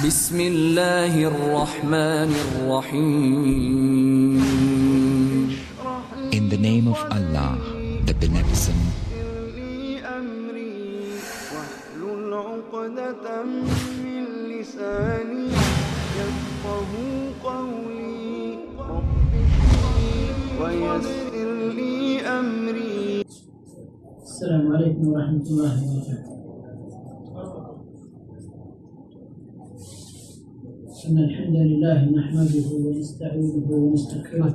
بسم اللہ الرحمن الرحیم. In the name of Allah, the Beneficent, واحلل عقدة من لساني يفقهوا قولي رب اشرح لي ويسر لي أمري. السلام عليكم ورحمة الله وبركاته. إن الحمد لله نحمده ونستعينه ونستغفره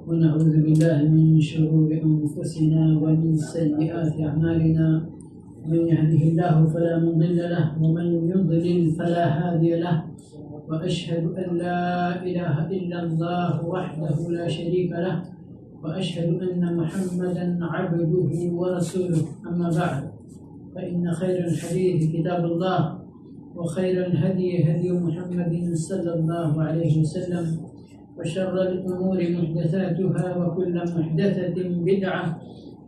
ونعوذ بالله من شرور أنفسنا ومن سيئات أعمالنا. من يهده الله فلا مضل له ومن يضلل فلا هادي له، وأشهد أن لا إله إلا الله وحده لا شريك له، وأشهد أن محمدا عبده ورسوله. أما بعد، فإن خير الحديث كتاب الله، وخير الهدي هدي محمد صلى الله عليه وسلم، وشر الأمور محدثاتها، وكل محدثة بدعة،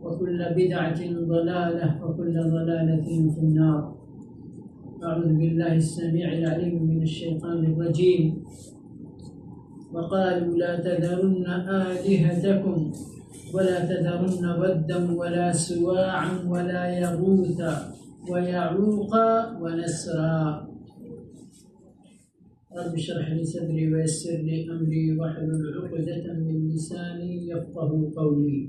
وكل بدعة ضلالة، وكل ضلالة في النار. أعوذ بالله السميع العليم من الشيطان الرجيم. وقالوا لا تذرن آلهتكم ولا تذرن ودا ولا سواعا ولا يغوث ويعوق ونسرا. رب اشرح لي صدري ويسر لي أمري واحلل عقدة من لساني يفقهوا قولي.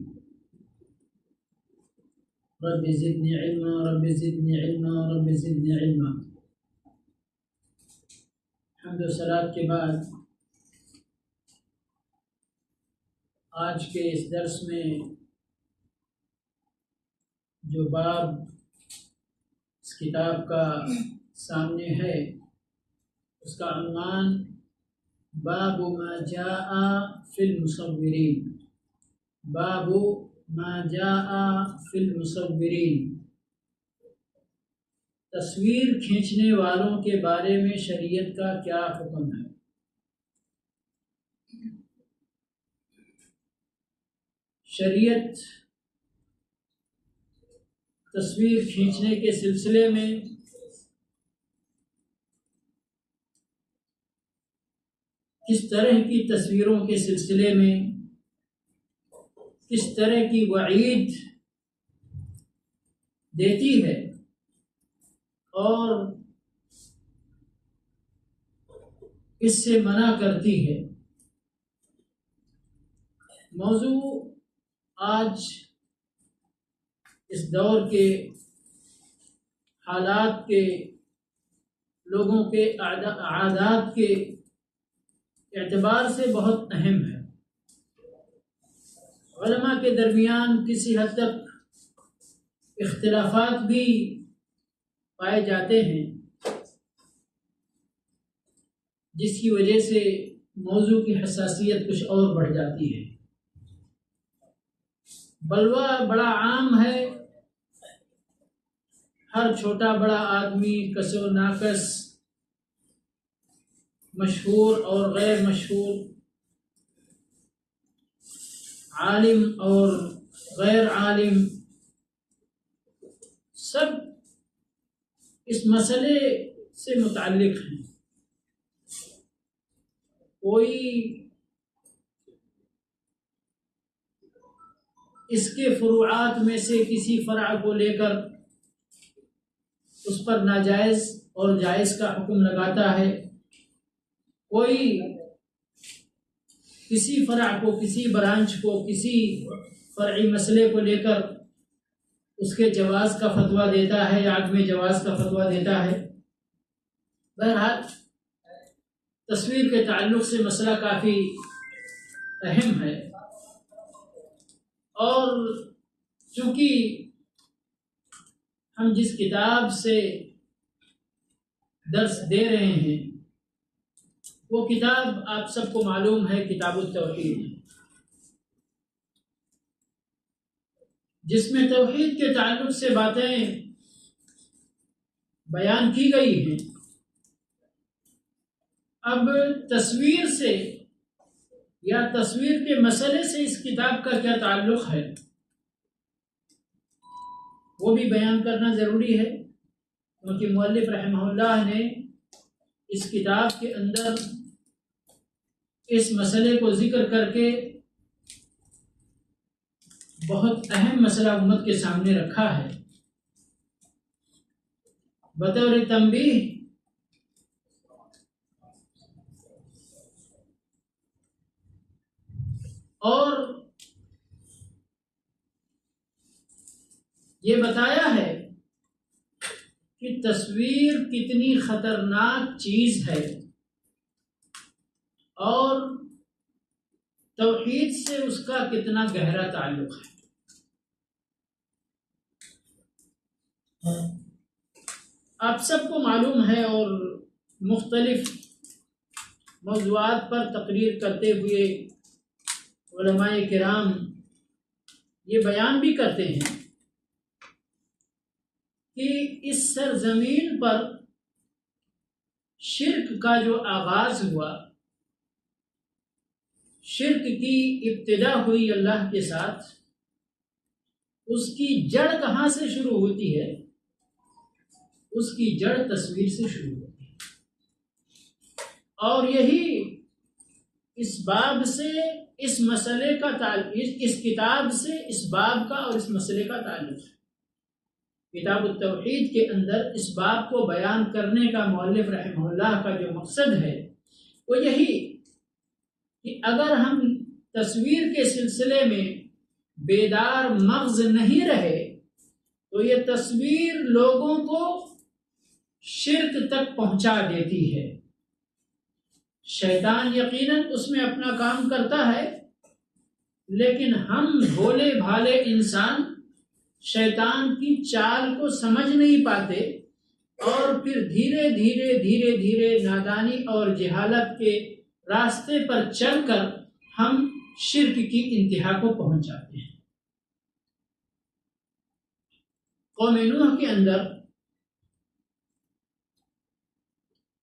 رب زدني علما، رب زدني علما، رب زدني علما. حمد و صلات کے بعد آج کے اس درس میں جو باب اس کتاب کا سامنے ہے، اس کا عنوان باب ما جاء فی المصورین. باب ما جاء فی المصورین، تصویر کھینچنے والوں کے بارے میں شریعت کا کیا حکم ہے. شریعت تصویر کھینچنے کے سلسلے میں کس طرح کی تصویروں کے سلسلے میں کس طرح کی وعید دیتی ہے اور اس سے منع کرتی ہے. موضوع آج اس دور کے حالات کے، لوگوں کے عادات کے اعتبار سے بہت اہم ہے. علماء کے درمیان کسی حد تک اختلافات بھی پائے جاتے ہیں، جس کی وجہ سے موضوع کی حساسیت کچھ اور بڑھ جاتی ہے. بلوہ بڑا عام ہے، ہر چھوٹا بڑا آدمی، کس و ناکس، مشہور اور غیر مشہور، عالم اور غیر عالم، سب اس مسئلے سے متعلق ہیں. کوئی اس کے فروعات میں سے کسی فرع کو لے کر اس پر ناجائز اور جائز کا حکم لگاتا ہے. کوئی کسی فرع کو، کسی برانچ کو، کسی فرعی مسئلے کو لے کر اس کے جواز کا فتویٰ دیتا ہے یا عدم جواز کا فتویٰ دیتا ہے. بہرحال تصویر کے تعلق سے مسئلہ کافی اہم ہے، اور چونکہ ہم جس کتاب سے درس دے رہے ہیں وہ کتاب آپ سب کو معلوم ہے، کتاب التوحید، جس میں توحید کے تعلق سے باتیں بیان کی گئی ہیں. اب تصویر سے یا تصویر کے مسئلے سے اس کتاب کا کیا تعلق ہے، وہ بھی بیان کرنا ضروری ہے، کیونکہ مؤلف رحمہ اللہ نے اس کتاب کے اندر اس مسئلے کو ذکر کر کے بہت اہم مسئلہ امت کے سامنے رکھا ہے۔ بطور تنبیہ اور یہ بتایا ہے کہ تصویر کتنی خطرناک چیز ہے اور توحید سے اس کا کتنا گہرا تعلق ہے۔ آپ سب کو معلوم ہے اور مختلف موضوعات پر تقریر کرتے ہوئے علماء کرام یہ بیان بھی کرتے ہیں کہ اس سرزمین پر شرک کا جو آغاز ہوا، شرک کی ابتدا ہوئی اللہ کے ساتھ، اس کی جڑ کہاں سے شروع ہوتی ہے؟ اس کی جڑ تصویر سے شروع ہوتی ہے، اور یہی اس باب سے اس مسئلے کا تعلق، اس کتاب سے اس باب کا اور اس مسئلے کا تعلق ہے۔ کتاب التوحید کے اندر اس باب کو بیان کرنے کا مؤلف رحمہ اللہ کا جو مقصد ہے وہ یہی کہ اگر ہم تصویر کے سلسلے میں بیدار مغز نہیں رہے تو یہ تصویر لوگوں کو شرک تک پہنچا دیتی ہے۔ شیطان یقیناً اس میں اپنا کام کرتا ہے، لیکن ہم بھولے بھالے انسان شیطان کی چال کو سمجھ نہیں پاتے اور پھر دھیرے دھیرے نادانی اور جہالت کے راستے پر چل کر ہم شرک کی انتہا کو پہنچ جاتے ہیں۔ قوم نوح کے اندر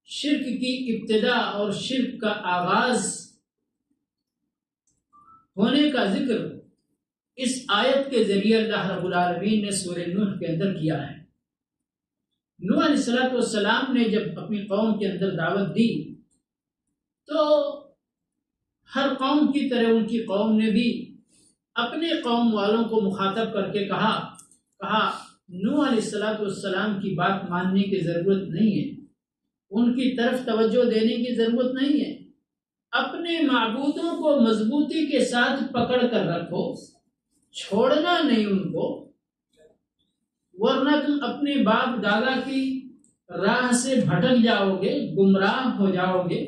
شرک کی ابتدا اور شرک کا آغاز ہونے کا ذکر اس آیت کے ذریعے اللہ رب العالمین نے سورہ نوح کے اندر کیا ہے۔ نوح علیہ السلام نے جب اپنی قوم کے اندر دعوت دی تو ہر قوم کی طرح ان کی قوم نے بھی اپنے قوم والوں کو مخاطب کر کے کہا نوح علیہ السلام کی بات ماننے کی ضرورت نہیں ہے، ان کی طرف توجہ دینے کی ضرورت نہیں ہے، اپنے معبودوں کو مضبوطی کے ساتھ پکڑ کر رکھو، چھوڑنا نہیں ان کو، ورنہ تم اپنے باپ دادا کی راہ سے بھٹک جاؤ گے، گمراہ ہو جاؤ گے۔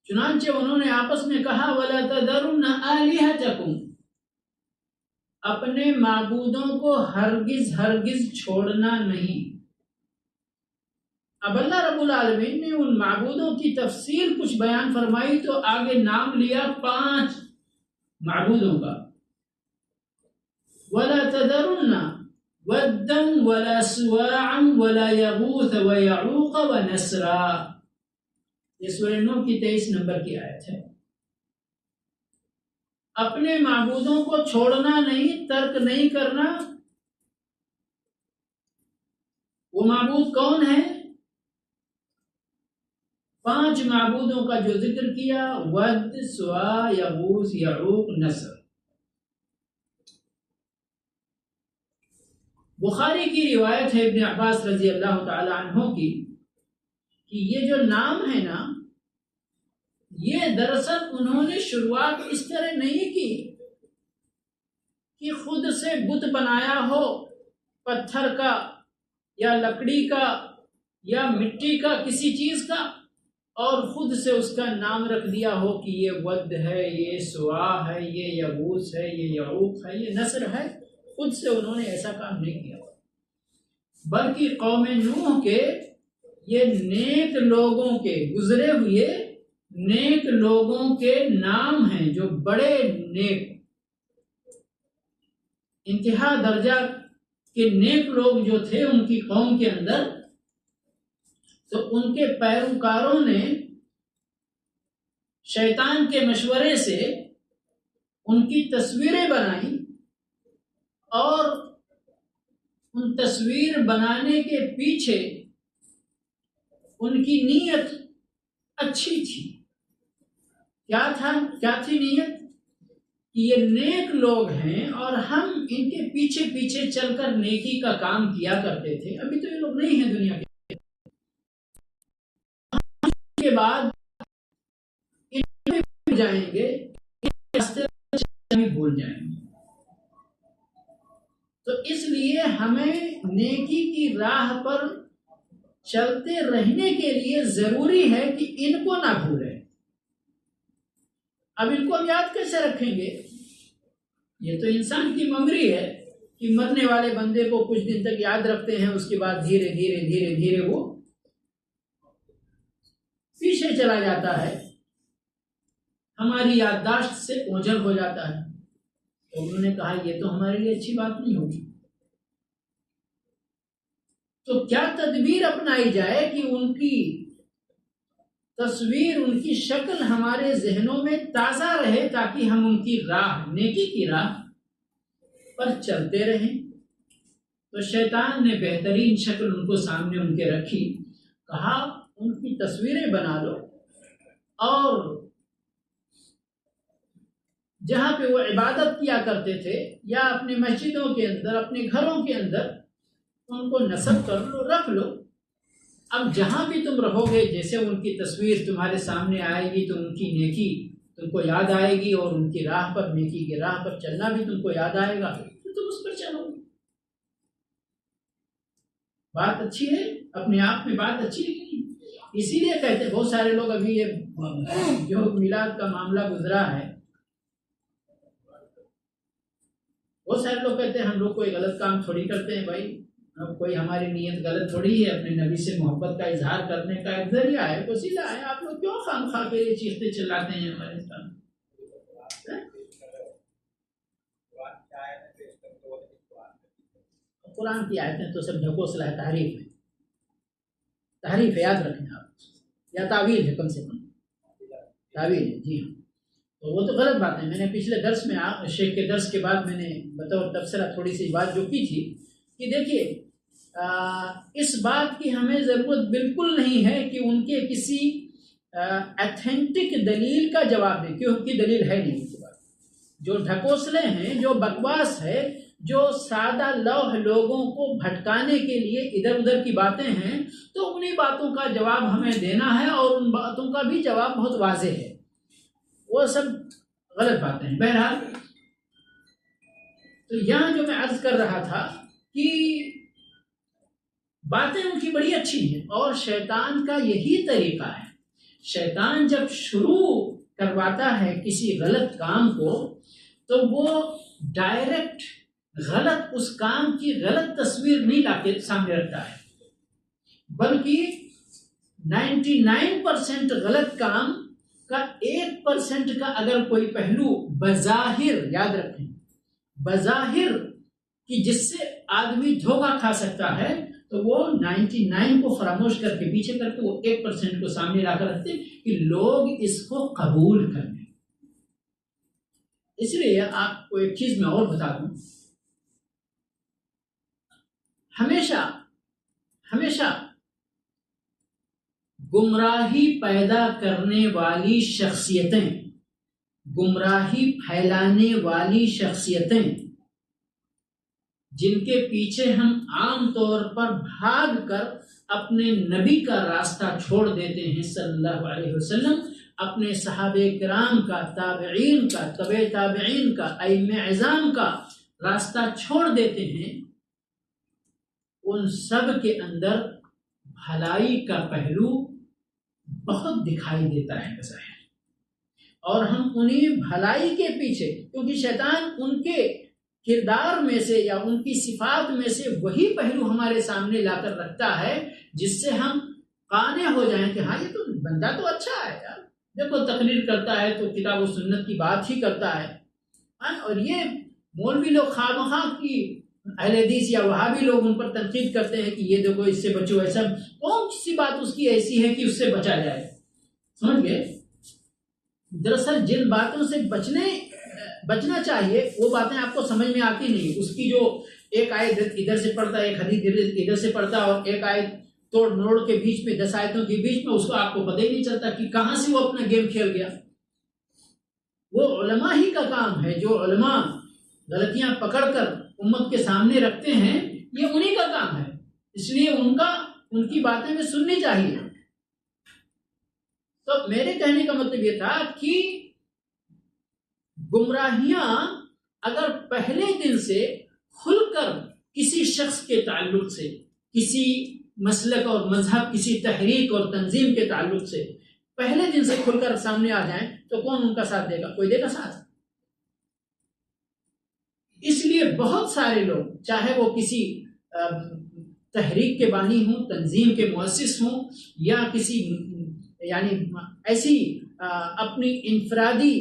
چنانچہ انہوں نے آپس میں کہا وَلَا تَذَرُنَّ آلِهَتَكُمْ، اپنے معبودوں کو ہرگز چھوڑنا نہیں۔ اب اللہ رب العالمین نے ان معبودوں کی تفصیل کچھ بیان فرمائی تو آگے نام لیا 5 معبودوں کا، وَلَا تَذَرُنَّ وَدًّا وَلَا سُوَاعًا وَلَا يَغُوثَ وَيَعُوقَ وَنَسْرًا۔ یہ سورہ نوح کی 23 نمبر کی آیت ہے۔ اپنے معبودوں کو چھوڑنا نہیں، ترک نہیں کرنا۔ وہ معبود کون ہے؟ 5 معبودوں کا جو ذکر کیا، ود، سوا، یغوث، یعوق، نسر۔ بخاری کی روایت ہے ابن عباس رضی اللہ تعالی عنہ کی کہ یہ جو نام ہے نا، یہ دراصل انہوں نے شروعات اس طرح نہیں کی کہ خود سے بت بنایا ہو، پتھر کا یا لکڑی کا یا مٹی کا کسی چیز کا، اور خود سے اس کا نام رکھ دیا ہو کہ یہ ود ہے، یہ سوا ہے، یہ یغوث ہے، یہ یعوق ہے، یہ نصر ہے۔ خود سے انہوں نے ایسا کام نہیں کیا، بلکہ قوم نوح کے یہ نیک لوگوں کے، گزرے ہوئے نیک لوگوں کے نام ہیں، جو بڑے نیک انتہا درجہ کے نیک لوگ جو تھے ان کی قوم کے اندر، تو ان کے پیروکاروں نے شیطان کے مشورے سے ان کی تصویریں بنائیں، اور ان تصویر بنانے کے پیچھے ان کی نیت اچھی تھی. کیا تھی نیت؟ کہ یہ نیک لوگ ہیں اور ہم ان کے پیچھے پیچھے چل کر نیکی کا کام کیا کرتے تھے. ابھی تو یہ لوگ نہیں ہیں دنیا کے بعد جائیں گے، بھول جائیں گے. تو اس لیے ہمیں نیکی کی راہ پر چلتے رہنے کے لیے ضروری ہے کہ ان کو نہ بھولیں. اب ان کو یاد کیسے رکھیں گے؟ یہ تو انسان کی میموری ہے کہ مرنے والے بندے کو کچھ دن تک یاد رکھتے ہیں، اس کے بعد دھیرے دھیرے دھیرے دھیرے وہ پیچھے چلا جاتا ہے، ہماری یادداشت سے اوجھل ہو جاتا ہے. تو انہوں نے کہا یہ تو ہمارے لیے اچھی بات نہیں ہوگی. تو کیا تدبیر اپنائی جائے کہ ان کی تصویر، ان کی شکل ہمارے ذہنوں میں تازہ رہے، تاکہ ہم ان کی راہ، نیکی کی راہ پر چلتے رہیں. تو شیطان نے بہترین شکل ان کو سامنے ان کے رکھی، کہا ان کی تصویریں بنا لو اور جہاں پہ وہ عبادت کیا کرتے تھے یا اپنے مسجدوں کے اندر، اپنے گھروں کے اندر، ان کو نصب کر لو، رکھ لو. اب جہاں بھی تم رہو گے، جیسے ان کی تصویر تمہارے سامنے آئے گی تو ان کی نیکی تم کو یاد آئے گی، اور ان کی راہ پر، نیکی کی راہ پر چلنا بھی تم کو یاد آئے گا، تو تم اس پر چلو گے. بات اچھی ہے، اپنے آپ میں بات اچھی ہے. اسی لیے کہتے بہت سارے لوگ، ابھی یہ جو میلاد کا معاملہ گزرا ہے، بہت سارے لوگ کہتے ہیں ہم لوگ کوئی غلط کام تھوڑی کرتے ہیں بھائی، اب کوئی ہماری نیت غلط تھوڑی ہے، اپنے نبی سے محبت کا اظہار کرنے کا ایک ذریعہ ہے، وسیلہ ہے. آپ لوگ کیوں خام خواہ کے یہ چیختے چلاتے ہیں ہمارے سامنے؟ قرآن کی آیتیں تو سب ڈھکوسلا ہے، تحریف ہے. تحریف ہے، یاد رکھیں آپ، یا تعویل ہے، کم سے کم تعویل ہے. جی ہاں، تو وہ تو غلط بات ہے. میں نے پچھلے درس میں شیخ کے درس کے بعد میں نے بطور تبصرہ تھوڑی سی بات جو کی تھی کہ دیکھیے، اس بات کی ہمیں ضرورت بالکل نہیں ہے کہ ان کے کسی ایتھینٹک دلیل کا جواب دیں، کیوں کی دلیل ہے نہیں. کی بات جو ڈھکوسلے ہیں، جو بکواس ہے، جو سادہ لوح لوگوں کو بھٹکانے کے لیے ادھر ادھر کی باتیں ہیں، تو انہی باتوں کا جواب ہمیں دینا ہے، اور ان باتوں کا بھی جواب بہت واضح ہے. وہ سب غلط باتیں ہیں. بہرحال، تو یہاں جو میں عرض کر رہا تھا کہ باتیں ان کی بڑی اچھی ہیں، اور شیطان کا یہی طریقہ ہے. شیطان جب شروع کرواتا ہے کسی غلط کام کو، تو وہ ڈائریکٹ غلط، اس کام کی غلط تصویر نہیں لا کے سامنے رکھتا ہے، بلکہ 99% غلط کام کا 1% کا اگر کوئی پہلو بظاہر، یاد رکھیں، بظاہر کہ جس سے آدمی دھوکہ کھا سکتا ہے، تو وہ 99 کو فراموش کر کے، پیچھے کر کے، وہ 1% کو سامنے لا کر رکھتے کہ لوگ اس کو قبول کر لیں. اس لیے آپ کو ایک چیز میں اور بتا دوں، ہمیشہ گمراہی پیدا کرنے والی شخصیتیں، گمراہی پھیلانے والی شخصیتیں، جن کے پیچھے ہم عام طور پر بھاگ کر اپنے نبی کا راستہ چھوڑ دیتے ہیں صلی اللہ علیہ وسلم، اپنے صحابہ کرام کا، تابعین کا، تبع تابعین کا، ائمہ اعظام کا راستہ چھوڑ دیتے ہیں، ان سب کے اندر بھلائی کا پہلو بہت دکھائی دیتا ہے بظاہر، اور ہم انہیں بھلائی کے پیچھے، کیونکہ شیطان ان کے کردار میں سے یا ان کی صفات میں سے وہی پہلو ہمارے سامنے لا کر رکھتا ہے جس سے ہم قانع ہو جائیں کہ ہاں یہ تو بندہ تو اچھا ہے یار، دیکھو تقریر کرتا ہے تو کتاب و سنت کی بات ہی کرتا ہے، اور یہ مولوی لوگ خواہ کی اہل حدیث یا وہابی لوگ ان پر تنقید کرتے ہیں کہ یہ دیکھو اس سے بچو، ایسا کون سی بات اس کی ایسی ہے کہ اس سے بچا جائے. سمجھ گئے؟ دراصل جن باتوں سے بچنا چاہیے وہ باتیں آپ کو سمجھ میں آتی نہیں. اس کی جو ایک آیت ادھر سے پڑھتا ہے، ایک حدیث ادھر سے پڑھتا ہے، اور ایک آیت توڑ نوڑ کے بیچ میں 10 آیتوں کے بیچ میں، اس کو آپ کو پتہ ہی نہیں چلتا کہ کہاں سے وہ اپنا گیم کھیل گیا۔ وہ علماء ہی کا کام ہے، جو علماء غلطیاں پکڑ کر امت کے سامنے رکھتے ہیں، یہ انہی کا کام ہے، اس لیے ان کی باتیں میں سننی چاہیے۔ تو میرے کہنے کا مطلب یہ تھا کہ گمراہیاں اگر پہلے دن سے کھل کر کسی شخص کے تعلق سے، کسی مسلک اور مذہب، کسی تحریک اور تنظیم کے تعلق سے پہلے دن سے کھل کر سامنے آ جائیں تو کون ان کا ساتھ دے گا؟ کوئی دے گا ساتھ؟ اس لیے بہت سارے لوگ، چاہے وہ کسی تحریک کے بانی ہوں، تنظیم کے مؤسس ہوں، یا کسی یعنی ایسی اپنی انفرادی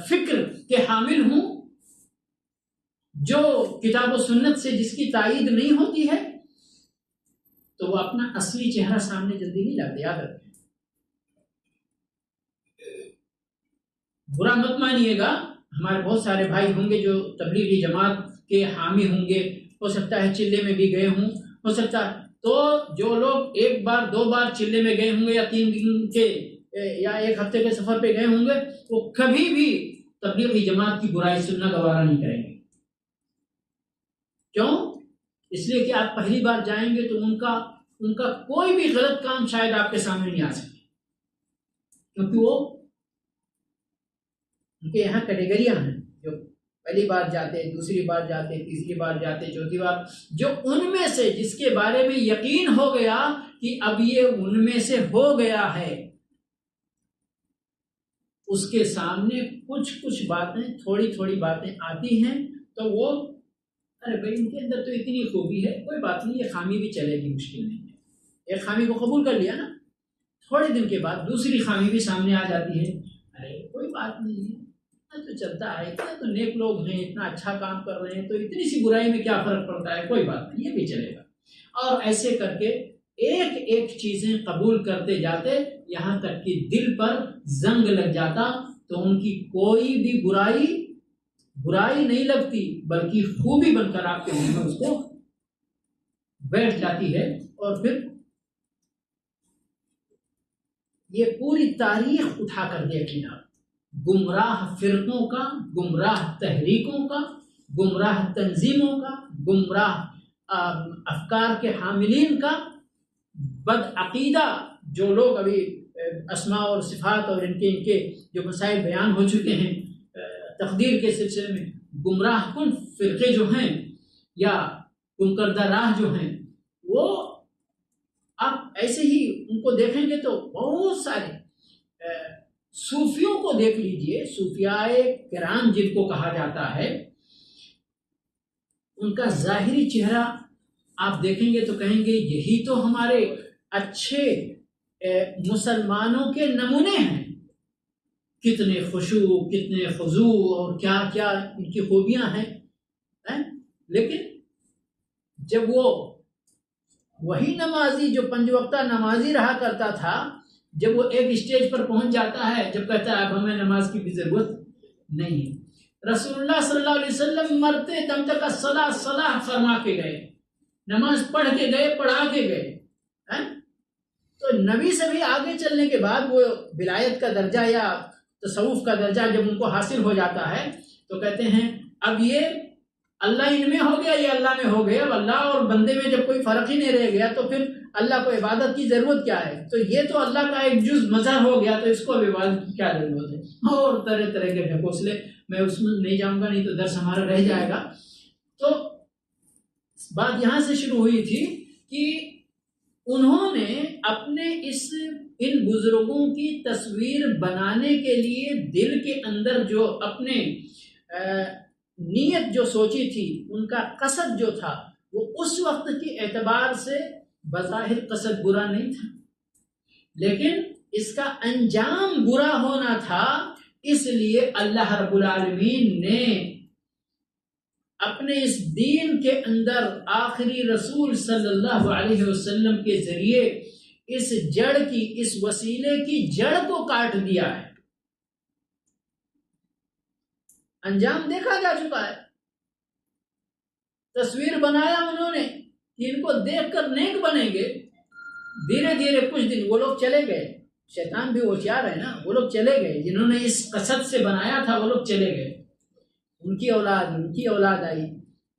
فکر کے حامل ہوں جو کتاب و سنت سے جس کی تائید نہیں ہوتی ہے، تو وہ اپنا اصلی چہرہ سامنے جلدی نہیں لاتے۔ یاد رکھیں، برا مت مانیے گا، ہمارے بہت سارے بھائی ہوں گے جو تبلیغی جماعت کے حامی ہوں گے، ہو سکتا ہے چلے میں بھی گئے ہوں، ہو سکتا ہے تو جو لوگ 1 بار 2 بار چلے میں گئے ہوں گے، یا 3 دن کے یا 1 ہفتے کے سفر پہ گئے ہوں گے، وہ کبھی بھی تبلیغی جماعت کی برائی سننا گوارا نہیں کریں گے۔ کیوں؟ اس لیے کہ آپ پہلی بار جائیں گے تو ان کا کوئی بھی غلط کام شاید آپ کے سامنے نہیں آ سکے، کیونکہ ان کے یہاں کیٹیگریاں ہیں، جو پہلی بار جاتے، دوسری بار جاتے، تیسری بار جاتے، چوتھی بار، جو ان میں سے جس کے بارے میں یقین ہو گیا کہ اب یہ ان میں سے ہو گیا ہے، اس کے سامنے کچھ باتیں، تھوڑی باتیں آتی ہیں تو وہ ارے بھائی ان کے اندر تو اتنی خوبی ہے، کوئی بات نہیں، یہ خامی بھی چلے گی، مشکل نہیں ہے۔ ایک خامی کو قبول کر لیا نا، تھوڑے دن کے بعد دوسری خامی بھی سامنے آ جاتی ہے، ارے کوئی بات نہیں ہے، تو چلتا ہے، اتنا تو نیک لوگ ہیں، اتنا اچھا کام کر رہے ہیں، تو اتنی سی برائی میں کیا فرق پڑتا ہے، کوئی بات نہیں، یہ بھی چلے گا۔ اور ایسے کر کے ایک چیزیں قبول کرتے جاتے، یہاں تک کہ دل پر زنگ لگ جاتا، تو ان کی کوئی بھی برائی نہیں لگتی، بلکہ خوبی بن کر آپ کے من میں اس کو بیٹھ جاتی ہے۔ اور پھر یہ پوری تاریخ اٹھا کر دیکھیں آپ، گمراہ فرقوں کا، گمراہ تحریکوں کا، گمراہ تنظیموں کا، گمراہ افکار کے حاملین کا، بدعقیدہ جو لوگ ابھی اسماء اور صفات اور ان کے جو مسائل بیان ہو چکے ہیں تقدیر کے سلسلے میں، گمراہ کن فرقے جو ہیں یا گم کردہ راہ جو ہیں، وہ آپ ایسے ہی ان کو دیکھیں گے تو بہت سارے صوفیوں کو دیکھ لیجئے، صوفیاء کرام جن کو کہا جاتا ہے، ان کا ظاہری چہرہ آپ دیکھیں گے تو کہیں گے یہی تو ہمارے اچھے مسلمانوں کے نمونے ہیں، کتنے خشوع، کتنے خضوع، اور کیا کیا ان کی خوبیاں ہیں۔ لیکن جب وہی نمازی جو 5 وقتہ نمازی رہا کرتا تھا، جب وہ ایک اسٹیج پر پہنچ جاتا ہے، جب کہتا ہے اب ہمیں نماز کی بھی ضرورت نہیں، رسول اللہ صلی اللہ علیہ وسلم مرتے دم تک الصلاۃ فرما کے گئے، نماز پڑھ کے گئے، پڑھا کے گئے، تو نبی سے بھی آگے چلنے کے بعد وہ ولایت کا درجہ یا تصوف کا درجہ جب ان کو حاصل ہو جاتا ہے تو کہتے ہیں اب یہ اللہ ان میں ہو گیا، یہ اللہ میں ہو گیا، اب اللہ اور بندے میں جب کوئی فرق ہی نہیں رہ گیا تو پھر اللہ کو عبادت کی ضرورت کیا ہے؟ تو یہ تو اللہ کا ایک جز مظہر ہو گیا، تو اس کو عبادت کی کیا ضرورت ہے؟ اور طرح طرح کے ڈھکوسلے، میں اس میں نہیں جاؤں گا، نہیں تو درس ہمارا رہ جائے گا۔ تو بات یہاں سے شروع ہوئی تھی کہ انہوں نے اپنے ان بزرگوں کی تصویر بنانے کے لیے دل کے اندر جو اپنے نیت جو سوچی تھی، ان کا قصد جو تھا، وہ اس وقت کے اعتبار سے بظاہر قصد برا نہیں تھا، لیکن اس کا انجام برا ہونا تھا۔ اس لیے اللہ رب العالمین نے اپنے اس دین کے اندر آخری رسول صلی اللہ علیہ وسلم کے ذریعے اس جڑ کی، اس وسیلے کی جڑ کو کاٹ دیا ہے۔ انجام دیکھا جا چکا ہے، تصویر بنایا انہوں نے، کہ ان کو دیکھ کر نیک بنیں گے، دھیرے دھیرے کچھ دن وہ لوگ چلے گئے، شیطان بھی ہوشیار ہے نا، وہ لوگ چلے گئے جنہوں نے اس قصد سے بنایا تھا، وہ لوگ چلے گئے، ان کی اولاد آئی،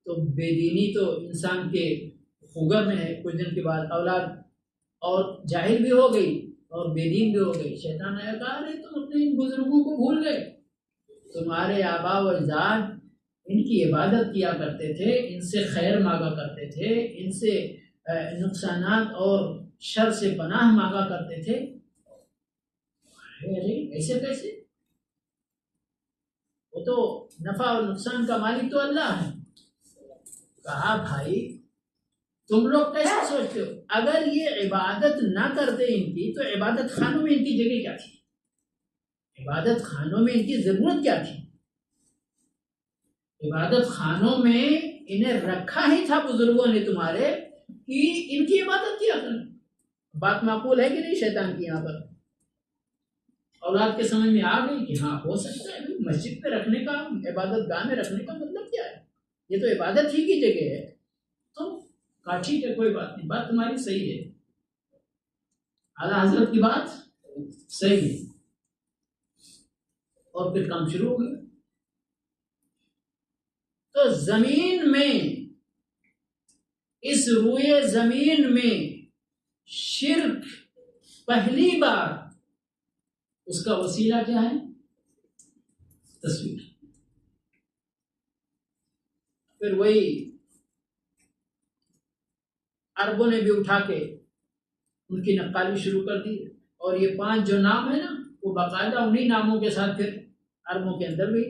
تو بے دینی تو انسان کے خوگر میں ہے، کچھ دن کے بعد اولاد اور جاہل بھی ہو گئی اور بے دین بھی ہو گئی۔ شیطان نے کہا ارے تم اپنے ان بزرگوں کو بھول گئے، تمہارے آباء و اجداد ان کی عبادت کیا کرتے تھے، ان سے خیر مانگا کرتے تھے، ان سے نقصانات اور شر سے پناہ مانگا کرتے تھے، ارے ایسے کیسے؟ وہ تو نفع اور نقصان کا مالک تو اللہ ہے۔ کہا بھائی تم لوگ کیسے سوچتے ہو؟ اگر یہ عبادت نہ کرتے ان کی، تو عبادت خانوں میں ان کی جگہ کیا تھی؟ عبادت خانوں میں ان کی ضرورت کیا تھی؟ عبادت خانوں میں انہیں رکھا ہی تھا بزرگوں نے تمہارے کہ ان کی عبادت کیا کریں۔ بات معقول ہے کہ نہیں شیطان کی یہاں پر؟ اولاد کے سمجھ میں آ گئی کہ ہاں ہو سکتا ہے، مسجد پہ رکھنے کا، عبادت گاہ میں رکھنے کا مطلب کیا ہے؟ یہ تو عبادت ہی کی جگہ ہے۔ تو کہا ٹھیک ہے کوئی بات نہیں، بات تمہاری صحیح ہے، اعلیٰ حضرت کی بات صحیح ہے۔ اور پھر کام شروع ہو گیا۔ تو زمین میں، اس روئے زمین میں شرک پہلی بار، اس کا وسیلہ کیا ہے؟ تصویر۔ پھر وہی عربوں نے بھی اٹھا کے ان کی نقالی شروع کر دی، اور یہ 5 جو نام ہے نا، وہ باقاعدہ انہی ناموں کے ساتھ پھر عربوں کے اندر بھی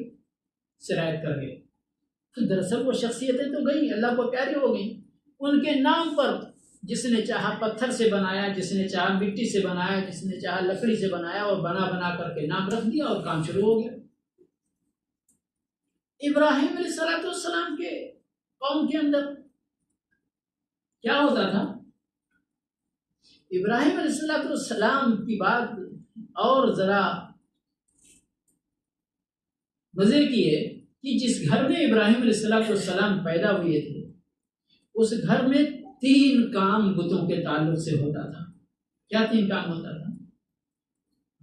سرایت کر گئے۔ تو دراصل وہ شخصیتیں تو گئی، اللہ کو پیاری ہو گئی، ان کے نام پر جس نے چاہا پتھر سے بنایا، جس نے چاہا مٹی سے بنایا، جس نے چاہا لکڑی سے بنایا، اور بنا بنا کر کے نام رکھ دیا اور کام شروع ہو گیا۔ ابراہیم علیہ السلام کے قوم کے اندر کیا ہوتا تھا؟ ابراہیم علیہ السلام کی بات اور ذرا مزے کی ہے کہ جس گھر میں ابراہیم علیہ السلام پیدا ہوئے تھے، اس گھر میں 3 کام بتوں کے تعلق سے ہوتا تھا۔ کیا 3 کام ہوتا تھا؟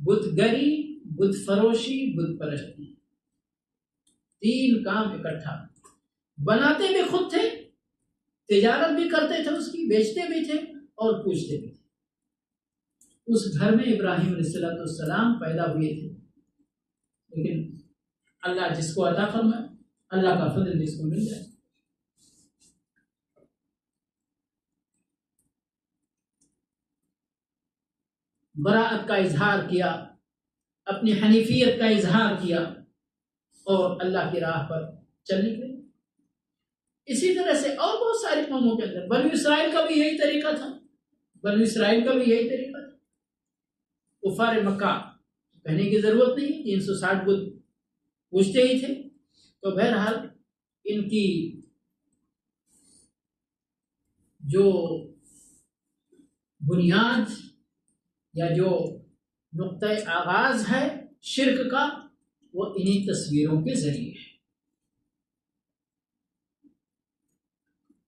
بت گری، بت فروشی، بت پرستی۔ 3 کام اکٹھا، بناتے بھی خود تھے، تجارت بھی کرتے تھے، اس کی بیچتے بھی تھے اور پوچھتے بھی تھے۔ اس گھر میں ابراہیم علیہ السلام پیدا ہوئے تھے، لیکن اللہ جس کو عطا فرمائے، اللہ کا فضل جس کو مل جائے۔ براءت کا اظہار کیا، اپنی حنیفیت کا اظہار کیا، اور اللہ کی راہ پر چل نکلے۔ اسی طرح سے اور بہت ساری قوموں کے اندر، بنی اسرائیل کا بھی یہی طریقہ تھا، بنی اسرائیل کا بھی یہی طریقہ تھا۔ کفار مکہ کہنے کی ضرورت نہیں، 360 بت پوچھتے ہی تھے۔ تو بہرحال ان کی جو بنیاد یا جو نقطۂ آغاز ہے شرک کا، وہ انہی تصویروں کے ذریعے ہے۔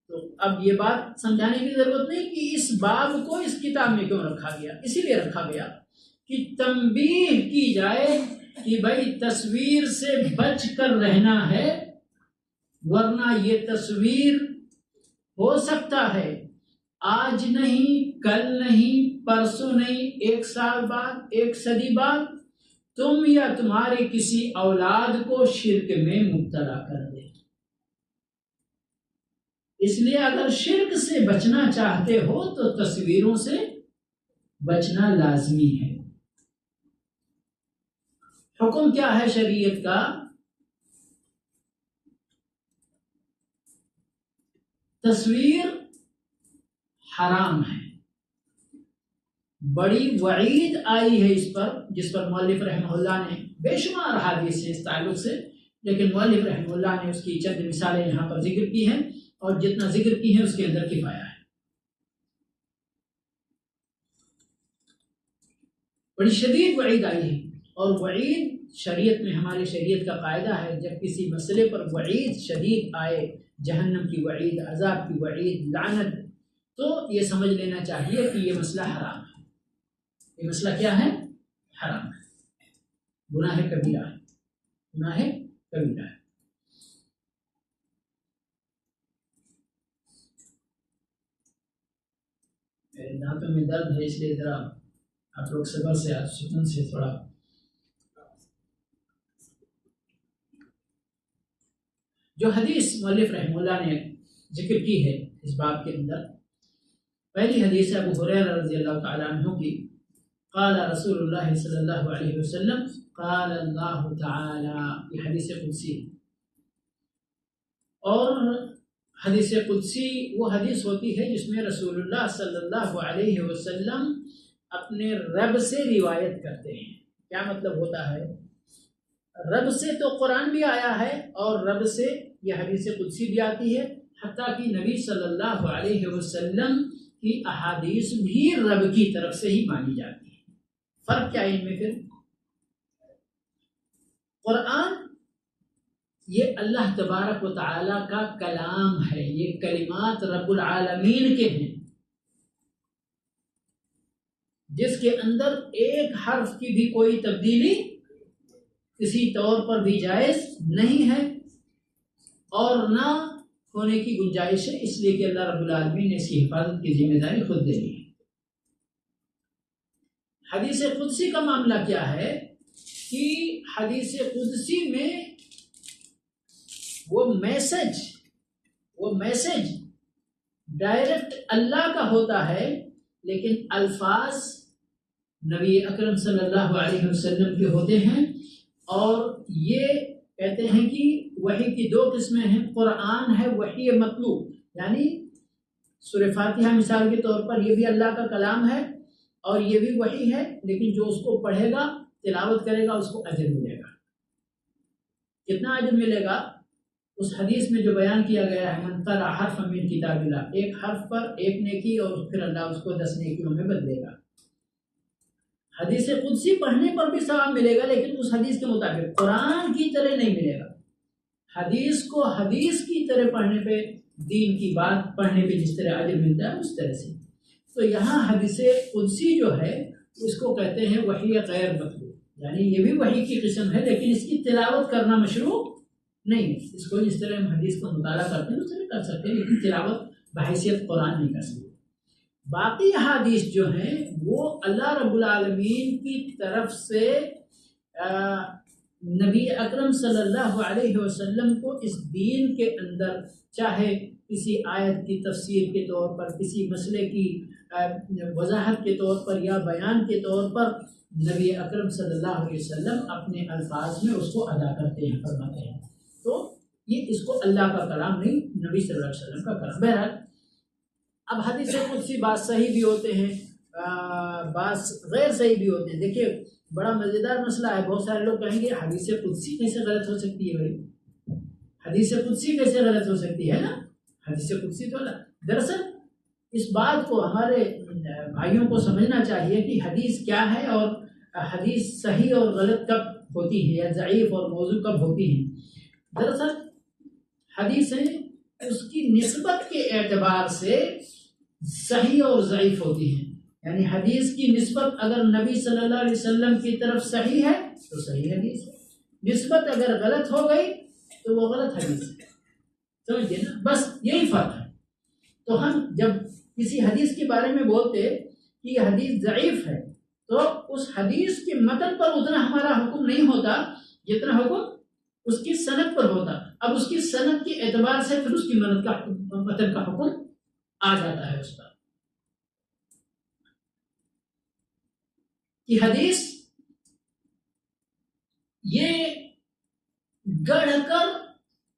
تو اب یہ بات سمجھانے کی ضرورت نہیں کہ اس باب کو اس کتاب میں کیوں رکھا گیا، اسی لیے رکھا گیا کہ تنبیہ کی جائے کہ بھائی تصویر سے بچ کر رہنا ہے، ورنہ یہ تصویر ہو سکتا ہے آج نہیں، کل نہیں، پرسوں نہیں، 1 سال بعد، 1 صدی بعد تم یا تمہاری کسی اولاد کو شرک میں مبتلا کر دے۔ اس لیے اگر شرک سے بچنا چاہتے ہو تو تصویروں سے بچنا لازمی ہے۔ حکم کیا ہے شریعت کا؟ تصویر حرام ہے، بڑی وعید آئی ہے اس پر، جس پر مؤلف رحمہ اللہ نے بے شمار حدیث ہے اس تعلق سے، لیکن مؤلف رحمہ اللہ نے اس کی چند مثالیں یہاں پر ذکر کی ہیں، اور جتنا ذکر کی ہے اس کے اندر کفایہ ہے۔ بڑی شدید وعید آئی ہے، اور وعید شریعت میں، ہماری شریعت کا قاعدہ ہے، جب کسی مسئلے پر وعید شدید آئے، جہنم کی وعید، عذاب کی وعید، لعنت تو یہ سمجھ لینا چاہیے کہ یہ مسئلہ حرام ہے. یہ مسئلہ کیا ہے؟ حرام ہے، گناہ کبیرہ ہے، گناہ کبیرہ ہے. میرے دانتوں میں درد ہے، اس لیے ذرا آپ لوگ صبر سے سکون سے تھوڑا. جو حدیث مؤلف رحمہ اللہ نے ذکر کی ہے اس باب کے اندر، پہلی حدیث ابو ہریرہ رضی اللہ تعالی عنہ کی، قال رسول اللہ صلی اللہ علیہ وسلم قال اللہ تعالی، یہ حدیث قدسی ہے. اور حدیث قدسی وہ حدیث ہوتی ہے جس میں رسول اللہ صلی اللہ علیہ وسلم اپنے رب سے روایت کرتے ہیں. کیا مطلب ہوتا ہے؟ رب سے تو قرآن بھی آیا ہے اور رب سے یہ حدیث قدسی بھی آتی ہے، حتیٰ کہ نبی صلی اللہ علیہ وسلم کی احادیث بھی رب کی طرف سے ہی مانی جاتی ہے. فرق کیا ہے ان میں؟ پھر قرآن یہ اللہ تبارک و تعالی کا کلام ہے، یہ کلمات رب العالمین کے ہیں، جس کے اندر ایک حرف کی بھی کوئی تبدیلی کسی طور پر بھی جائز نہیں ہے اور نہ ہونے کی گنجائش ہے، اس لیے کہ اللہ رب العالمین نے اس کی حفاظت کی ذمہ داری خود دے لی ہے. حدیث قدسی کا معاملہ کیا ہے کہ حدیث قدسی میں وہ میسج ڈائریکٹ اللہ کا ہوتا ہے، لیکن الفاظ نبی اکرم صلی اللہ علیہ وسلم کے ہوتے ہیں. اور یہ کہتے ہیں کہ وحی کی دو قسمیں ہیں، قرآن ہے وحی مطلوب، یعنی سورہ فاتحہ مثال کے طور پر یہ بھی اللہ کا کلام ہے اور یہ بھی وحی ہے، لیکن جو اس کو پڑھے گا، تلاوت کرے گا، اس کو اجر ملے گا. کتنا اجر ملے گا؟ اس حدیث میں جو بیان کیا گیا ہے، من قرأ حرفا من کتاب اللہ، ایک حرف پر ایک نیکی اور پھر اللہ اس کو 10 نیکیوں میں بدلے گا. حدیث قدسی پڑھنے پر بھی ثواب ملے گا، لیکن اس حدیث کے مطابق قرآن کی طرح نہیں ملے گا. حدیث کو حدیث کی طرح پڑھنے پہ، دین کی بات پڑھنے پہ جس طرح اجر ملتا ہے اس طرح سے. تو یہاں حدیث قدسی جو ہے اس کو کہتے ہیں وحی غیر مطلوب، یعنی یہ بھی وحی کی قسم ہے لیکن اس کی تلاوت کرنا مشروع نہیں ہے. اس کو جس طرح ہم حدیث کا مطالعہ کرتے ہیں اس طرح کر سکتے ہیں، لیکن تلاوت بحیثیت قرآن نہیں کر سکتے. باقی احادیث جو ہیں وہ اللہ رب العالمین کی طرف سے نبی اکرم صلی اللہ علیہ وسلم کو اس دین کے اندر، چاہے کسی آیت کی تفسیر کے طور پر، کسی مسئلے کی وضاحت کے طور پر یا بیان کے طور پر، نبی اکرم صلی اللہ علیہ وسلم اپنے الفاظ میں اس کو ادا کرتے ہیں، فرماتے ہیں. تو یہ اس کو اللہ کا کلام نہیں، نبی صلی اللہ علیہ وسلم کا کلام. بہرحال اب حدیث قدسی بعض صحیح بھی ہوتے ہیں، بعض غیر صحیح بھی ہوتے ہیں. دیکھیے بڑا مزیدار مسئلہ ہے. بہت سارے لوگ کہیں گے حدیث قدسی کیسے غلط ہو سکتی ہے؟ بھائی حدیث قدسی کیسے غلط ہو سکتی ہے نا؟ حدیث قدسی تو دراصل اس بات کو ہمارے بھائیوں کو سمجھنا چاہیے کہ حدیث کیا ہے اور حدیث صحیح اور غلط کب ہوتی ہے یا ضعیف اور موضوع کب ہوتی ہے. دراصل حدیثیں اس کی نسبت کے اعتبار سے صحیح اور ضعیف ہوتی ہیں. یعنی حدیث کی نسبت اگر نبی صلی اللہ علیہ وسلم کی طرف صحیح ہے تو صحیح حدیث ہے، نسبت اگر غلط ہو گئی تو وہ غلط حدیث ہے. سمجھے نا؟ بس یہی فرق ہے. تو ہم جب کسی حدیث کے بارے میں بولتے کہ یہ حدیث ضعیف ہے تو اس حدیث کے متن پر اتنا ہمارا حکم نہیں ہوتا جتنا حکم اس کی سند پر ہوتا. اب اس کی سند کے اعتبار سے پھر اس کی متن کا حکم آ جاتا ہے اس پر. کہ حدیث یہ گڑھ کر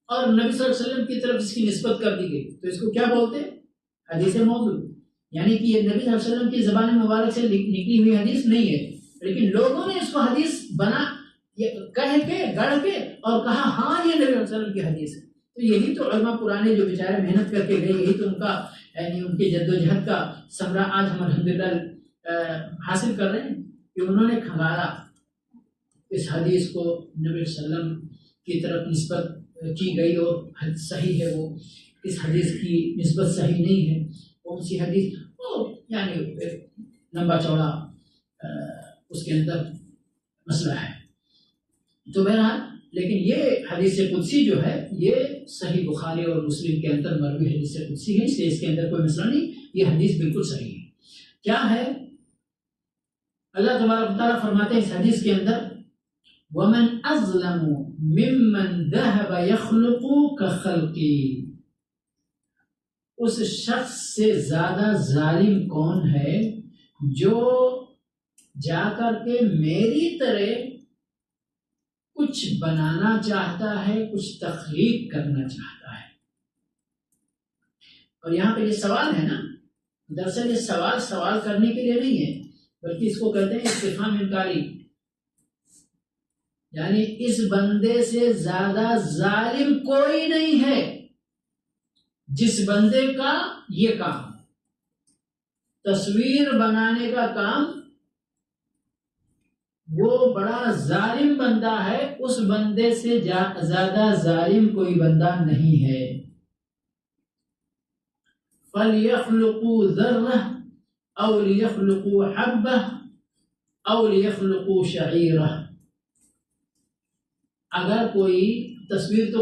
اور نبی صلی اللہ علیہ وسلم کی طرف اس کی نسبت کر دی گئی تو اس کو کیا بولتے ہیں؟ حدیث موضوع. یعنی کہ یہ نبی صلی اللہ علیہ وسلم کی زبان مبارک سے نکلی ہوئی حدیث نہیں ہے، لیکن لوگوں نے اس کو حدیث بنا کہہ کے گڑھ کے اور کہا ہاں یہ نبی صلی اللہ علیہ وسلم کی حدیث ہے. تو یہی تو علماء پرانے جو بیچارے محنت کر کے گئے، یہی تو ان کا یعنی ان کی جد و جہد کا ثمرہ آج ہم الحمدللہ حاصل کر رہے ہیں کہ انہوں نے کھنگارا اس حدیث کو نبی صلی اللہ علیہ وسلم کی طرف نسبت کی گئی اور صحیح ہے، وہ اس حدیث کی نسبت صحیح نہیں ہے. کون سی حدیث، یعنی لمبا چوڑا اس کے اندر مسئلہ ہے. تو بہرحال لیکن یہ حدیث قدسی جو ہے یہ صحیح بخاری اور مسلم کے اندر مروی حدیث قدسی ہے، اس لیے اس کے اندر کوئی مسئلہ نہیں، یہ حدیث بالکل صحیح ہے. کیا ہے؟ اللہ تبارک و تعالیٰ فرماتے ہیں اس حدیث کے اندر وَمَنْ أَظْلَمُ مِمَّنْ ذَهَبَ يَخْلُقُ كَخَلْقِي، اس شخص سے زیادہ ظالم کون ہے جو جا کر کے میری طرح کچھ بنانا چاہتا ہے، کچھ تخلیق کرنا چاہتا ہے. اور یہاں پہ یہ سوال ہے نا، دراصل یہ سوال کرنے کے لیے نہیں ہے، بلکہ اس کو کہتے ہیں استفہام انکاری، یعنی اس بندے سے زیادہ ظالم کوئی نہیں ہے جس بندے کا یہ کام، تصویر بنانے کا کام، وہ بڑا ظالم بندہ ہے، اس بندے سے زیادہ ظالم کوئی بندہ نہیں ہے. فَلْيَخْلُقُوا ذَرَّةً أَوْ لِيَخْلُقُوا حَبَّةً أَوْ لِيَخْلُقُوا شَعِيرًا. اگر کوئی تصویر تو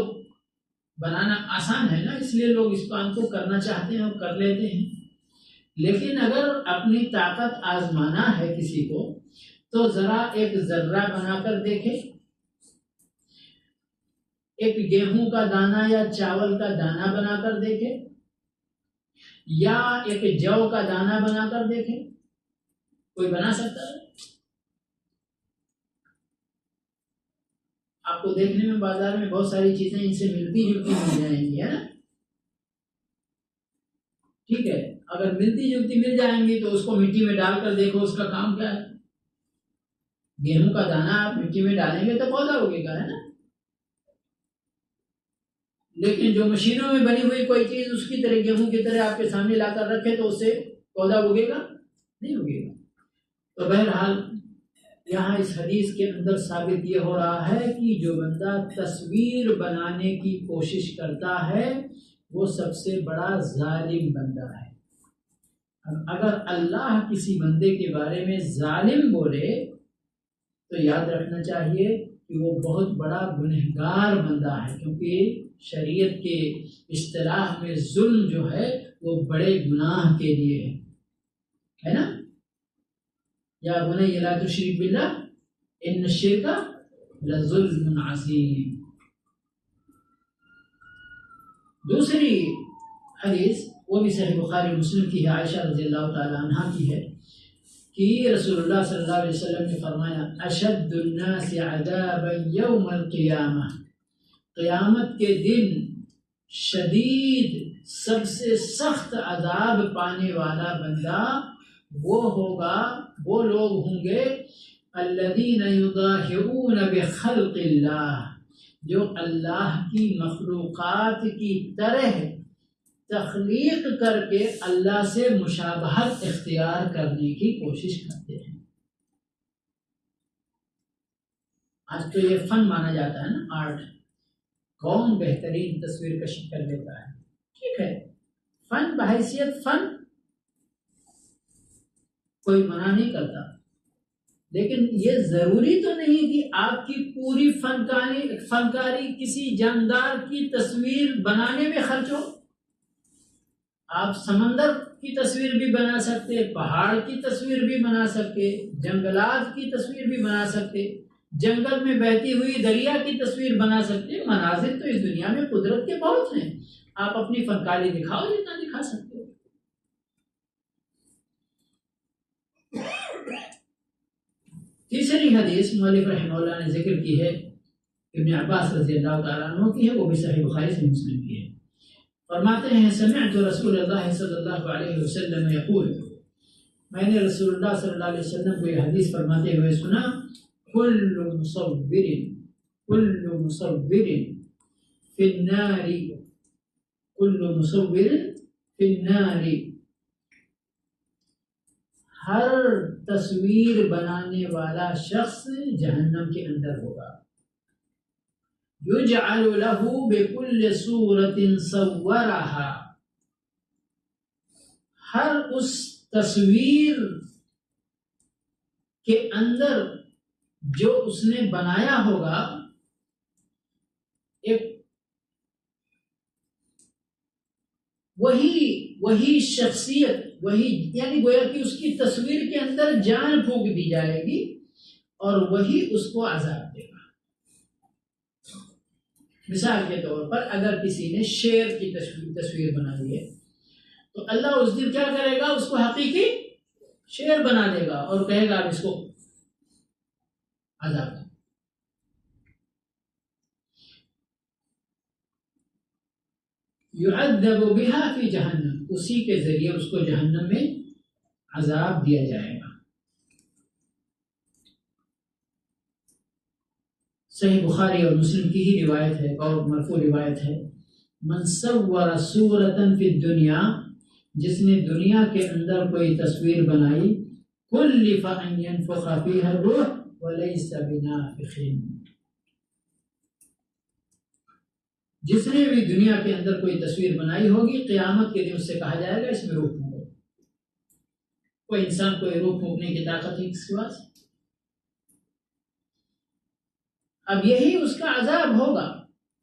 بنانا آسان ہے نا، اس لیے لوگ اس کام کو کرنا چاہتے ہیں اور کر لیتے ہیں، لیکن اگر اپنی طاقت آزمانا ہے کسی کو تو ذرا ایک ذرہ بنا کر دیکھے، ایک گیہوں کا دانہ یا چاول کا دانہ بنا کر دیکھے، یا ایک جو کا دانہ بنا کر دیکھے. کوئی بنا سکتا ہے؟ آپ کو دیکھنے میں بازار میں بہت ساری چیزیں ان سے ملتی جلتی مل جائیں گی، ہے نا؟ ٹھیک ہے، اگر ملتی جلتی مل جائیں گی تو اس کو مٹی میں ڈال کر دیکھو، اس کا کام کیا ہے. گیہوں کا دانہ آپ مٹی میں ڈالیں گے تو پودا اگے گا، ہے نا؟ لیکن جو مشینوں میں بنی ہوئی کوئی چیز اس کی طرح گیہوں کی طرح آپ کے سامنے لا کر رکھے تو اس سے پودا اگے گا؟ نہیں اگے گا. تو بہرحال یہاں اس حدیث کے اندر ثابت یہ ہو رہا ہے کہ جو بندہ تصویر بنانے کی کوشش کرتا ہے وہ سب سے بڑا ظالم بندہ ہے. اگر اللہ کسی بندے کے بارے میں ظالم بولے تو یاد رکھنا چاہیے کہ وہ بہت بڑا گنہگار بندہ ہے، کیونکہ شریعت کے اصطلاح میں ظلم جو ہے وہ بڑے گناہ کے لیے ہے نا. یا بنی لا تشرک باللہ ان الشرک لظلم عظیم. دوسری حدیث وہ بھی صحیح بخاری مسلم کی ہے، عائشہ رضی اللہ تعالی عنہا کی ہے کہ رسول اللہ صلی اللہ علیہ وسلم نے فرمایا اشد الناس عذابا یوم القیامہ، قیامت کے دن شدید سب سے سخت عذاب پانے والا بندہ وہ ہوگا، وہ لوگ ہوں گے الذین یضاہرون بخلق اللہ، جو اللہ کی مخلوقات کی طرح تخلیق کر کے اللہ سے مشابہت اختیار کرنے کی کوشش کرتے ہیں. آج تو یہ فن مانا جاتا ہے نا، آرٹ، کون بہترین تصویر کشی کر لیتا ہے. ٹھیک ہے، فن بحیثیت فن کوئی منع نہیں کرتا، لیکن یہ ضروری تو نہیں کہ آپ کی پوری فنکاری کسی جاندار کی تصویر بنانے میں خرچ ہو. آپ سمندر کی تصویر بھی بنا سکتے، پہاڑ کی تصویر بھی بنا سکتے، جنگلات کی تصویر بھی بنا سکتے، جنگل میں بہتی ہوئی دریا کی تصویر بنا سکتے. مناظر تو اس دنیا میں قدرت کے بہت ہیں، آپ اپنی فنکاری دکھاؤ جتنا دکھا سکتے ہو. تیسری حدیث مؤلف رحمہ اللہ نے ذکر کی ہے، ابن عباس رضی اللہ تعالیٰ عنہ کی ہے، وہ بھی صحیح بخاری سے مسلم کی ہے. فرماتے ہیں سمعت رسول اللہ صلی اللہ علیہ وسلم یقول، میں نے رسول اللہ صلی اللہ علیہ وسلم کو یہ حدیث فرماتے ہوئے سنا، کل مصور فی النار، کل مصور فی النار، ہر تصویر بنانے والا شخص جہنم کے اندر ہوگا. یجعل له بكل صورت صورها، ہر اس تصویر کے اندر جو اس نے بنایا ہوگا ایک وہی شخصیت، وہی یعنی گویا کہ اس کی تصویر کے اندر جان پھونک دی جائے گی اور وہی اس کو عذاب دے گا۔ مثال کے طور پر اگر کسی نے شیر کی تصویر بنا لی ہے تو اللہ اس دن کیا کرے گا، اس کو حقیقی شیر بنا دے گا اور کہے گا اب اس کو عذاب دو۔ يعذب بها فی جہنم، اسی کے ذریعے اس کو جہنم میں عذاب دیا جائے گا۔ صحیح بخاری اور مسلم کی ہی روایت ہے اور مرفوع روایت ہے، من صور صورتا فی الدنیا، جس نے دنیا کے اندر کوئی تصویر بنائی، کلف ان ینفخ فیہا الروح ولیس بنافخ، جس نے بھی دنیا کے اندر کوئی تصویر بنائی ہوگی قیامت کے دن اس سے کہا جائے گا اس میں روح پھونکو۔ کوئی انسان کوئی روح پھونکنے کی طاقت ہے کس کے پاس؟ اب یہی اس کا عذاب ہوگا،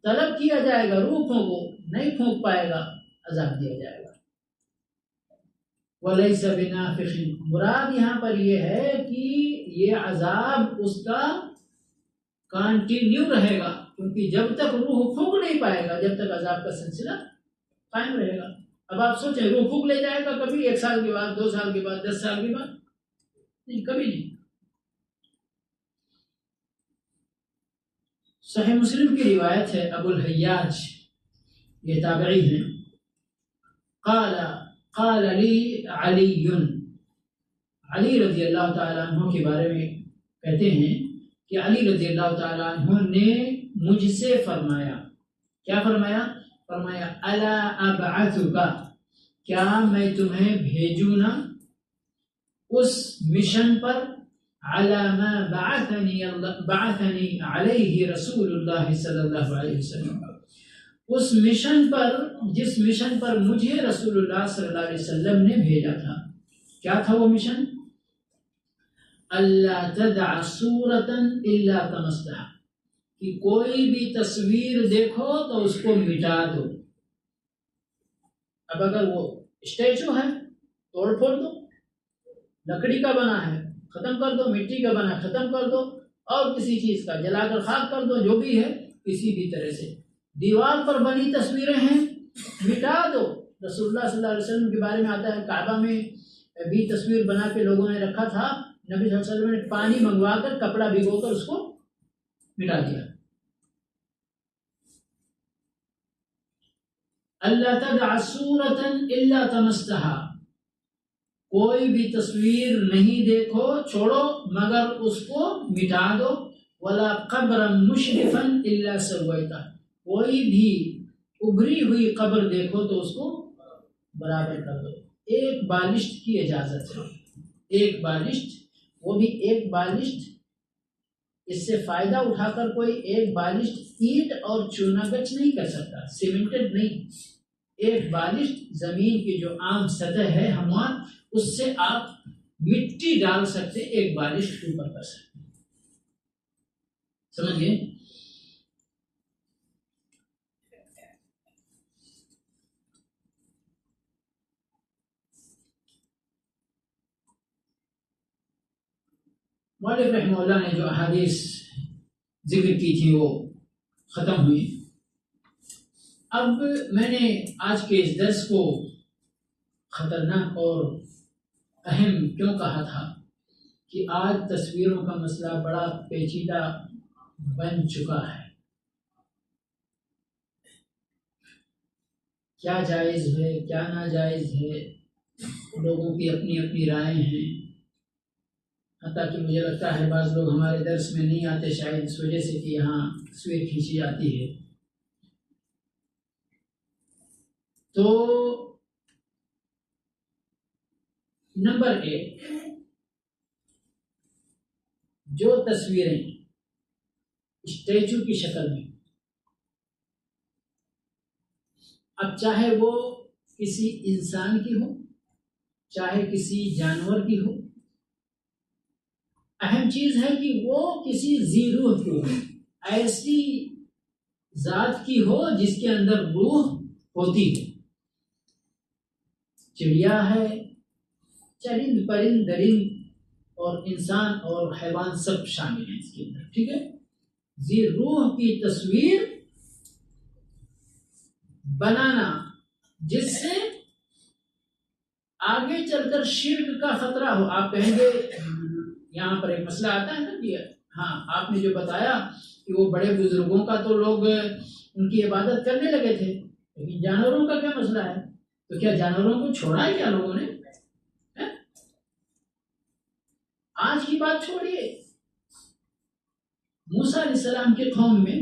طلب کیا جائے گا روح پھونکو، نہیں پھونک پائے گا، عذاب دیا جائے گا۔ وَلَيْسَ بِنَافِخٍ، مراد یہاں پر یہ ہے کہ یہ عذاب اس کا کانٹینیو رہے گا، کیونکہ جب تک روح پھونک نہیں پائے گا جب تک عذاب کا سلسلہ قائم رہے گا۔ اب آپ سوچیں روح پھونک لے جائے گا کبھی 1 سال کے بعد، 2 سال کے بعد، 10 سال کے بعد؟ نہیں، کبھی نہیں۔ صحیح مسلم کی روایت ہے، ابو الحیاج یہ تابعی ہیں، قال لی علی، علی رضی اللہ تعالیٰ عنہ کے بارے میں کہتے ہیں کہ علی رضی اللہ تعالیٰ عنہ نے مجھ سے فرمایا، کیا فرمایا؟ فرمایا الا ابعثک، کیا میں تمہیں بھیجوں نا اس مشن پر، علی ما بعثنی علیہ رسول اللہ صلی اللہ علیہ وسلم، اس مشن پر جس مشن پر مجھے رسول اللہ صلی اللہ علیہ وسلم نے بھیجا تھا۔ کیا تھا وہ مشن؟ اللہ تدع صورتا الا طمستها، کہ کوئی بھی تصویر دیکھو تو اس کو مٹا دو۔ اب اگر وہ اسٹیچو ہے توڑ پھوڑ دو، لکڑی کا بنا ہے ختم کر دو، مٹی کا بنا ختم کر دو، اور کسی چیز کا جلا کر خاک کر دو، جو بھی ہے کسی بھی طرح سے۔ دیوار پر بنی تصویریں ہیں مٹا دو۔ رسول اللہ صلی اللہ علیہ وسلم کے بارے میں آتا ہے کعبہ میں بھی تصویر بنا کے لوگوں نے رکھا تھا، نبی صلی اللہ علیہ وسلم نے پانی منگوا کر کپڑا بھگو کر اس کو مٹا دیا۔ اللہ تدع صورتا الا طمستها، کوئی بھی تصویر نہیں دیکھو چھوڑو مگر اس کو مٹا دو۔ ولا قبرا مشرفا الا سویتہ، کوئی بھی ابھری ہوئی قبر دیکھو تو اس کو برابر کر دو۔ ایک بالشت کی اجازت ہے، ایک بالشت، وہ بھی ایک بالشت، اس سے فائدہ اٹھا کر کوئی ایک بالشت اینٹ اور چونا گچ نہیں کر سکتا، سیمنٹڈ نہیں۔ ایک بالشت زمین کی جو عام سطح ہے ہموار، اس سے آپ مٹی ڈال سکتے، ایک بالشت اوپر کر سکتے، سمجھئے؟ مؤلف رحمہ اللہ نے جو احادیث ذکر کی تھی وہ ختم ہوئی۔ اب میں نے آج کے اس درس کو خطرناک اور اہم کیوں کہا تھا کہ آج تصویروں کا مسئلہ بڑا پیچیدہ بن چکا ہے۔ کیا جائز ہے، کیا ناجائز ہے، لوگوں کی اپنی اپنی رائے ہیں۔ حتیٰ کہ مجھے لگتا ہے بعض لوگ ہمارے درس میں نہیں آتے شاید اس وجہ سے کہ یہاں تصویر کھینچی جاتی ہے۔ تو نمبر 1، جو تصویریں اسٹیچو کی شکل میں، اب چاہے وہ کسی انسان کی ہو چاہے کسی جانور کی ہو، اہم چیز ہے کہ وہ کسی ذی روح کی ہو، ایسی ذات کی ہو جس کے اندر روح ہوتی ہے۔ چڑیا ہے، چرند پرند درند اور انسان اور حیوان سب شامل ہیں اس کے اندر، ٹھیک ہے۔ ذی روح کی تصویر بنانا جس سے آگے چل کر شرک کا خطرہ ہو۔ آپ کہیں گے یہاں پر ایک مسئلہ آتا ہے نا کہ ہاں آپ نے جو بتایا کہ وہ بڑے بزرگوں کا تو لوگ ان کی عبادت کرنے لگے تھے، لیکن جانوروں کا کیا مسئلہ ہے؟ تو کیا جانوروں کو چھوڑا ہے کیا لوگوں نے؟ آج کی بات چھوڑیے، موسیٰ علیہ السلام کے قوم میں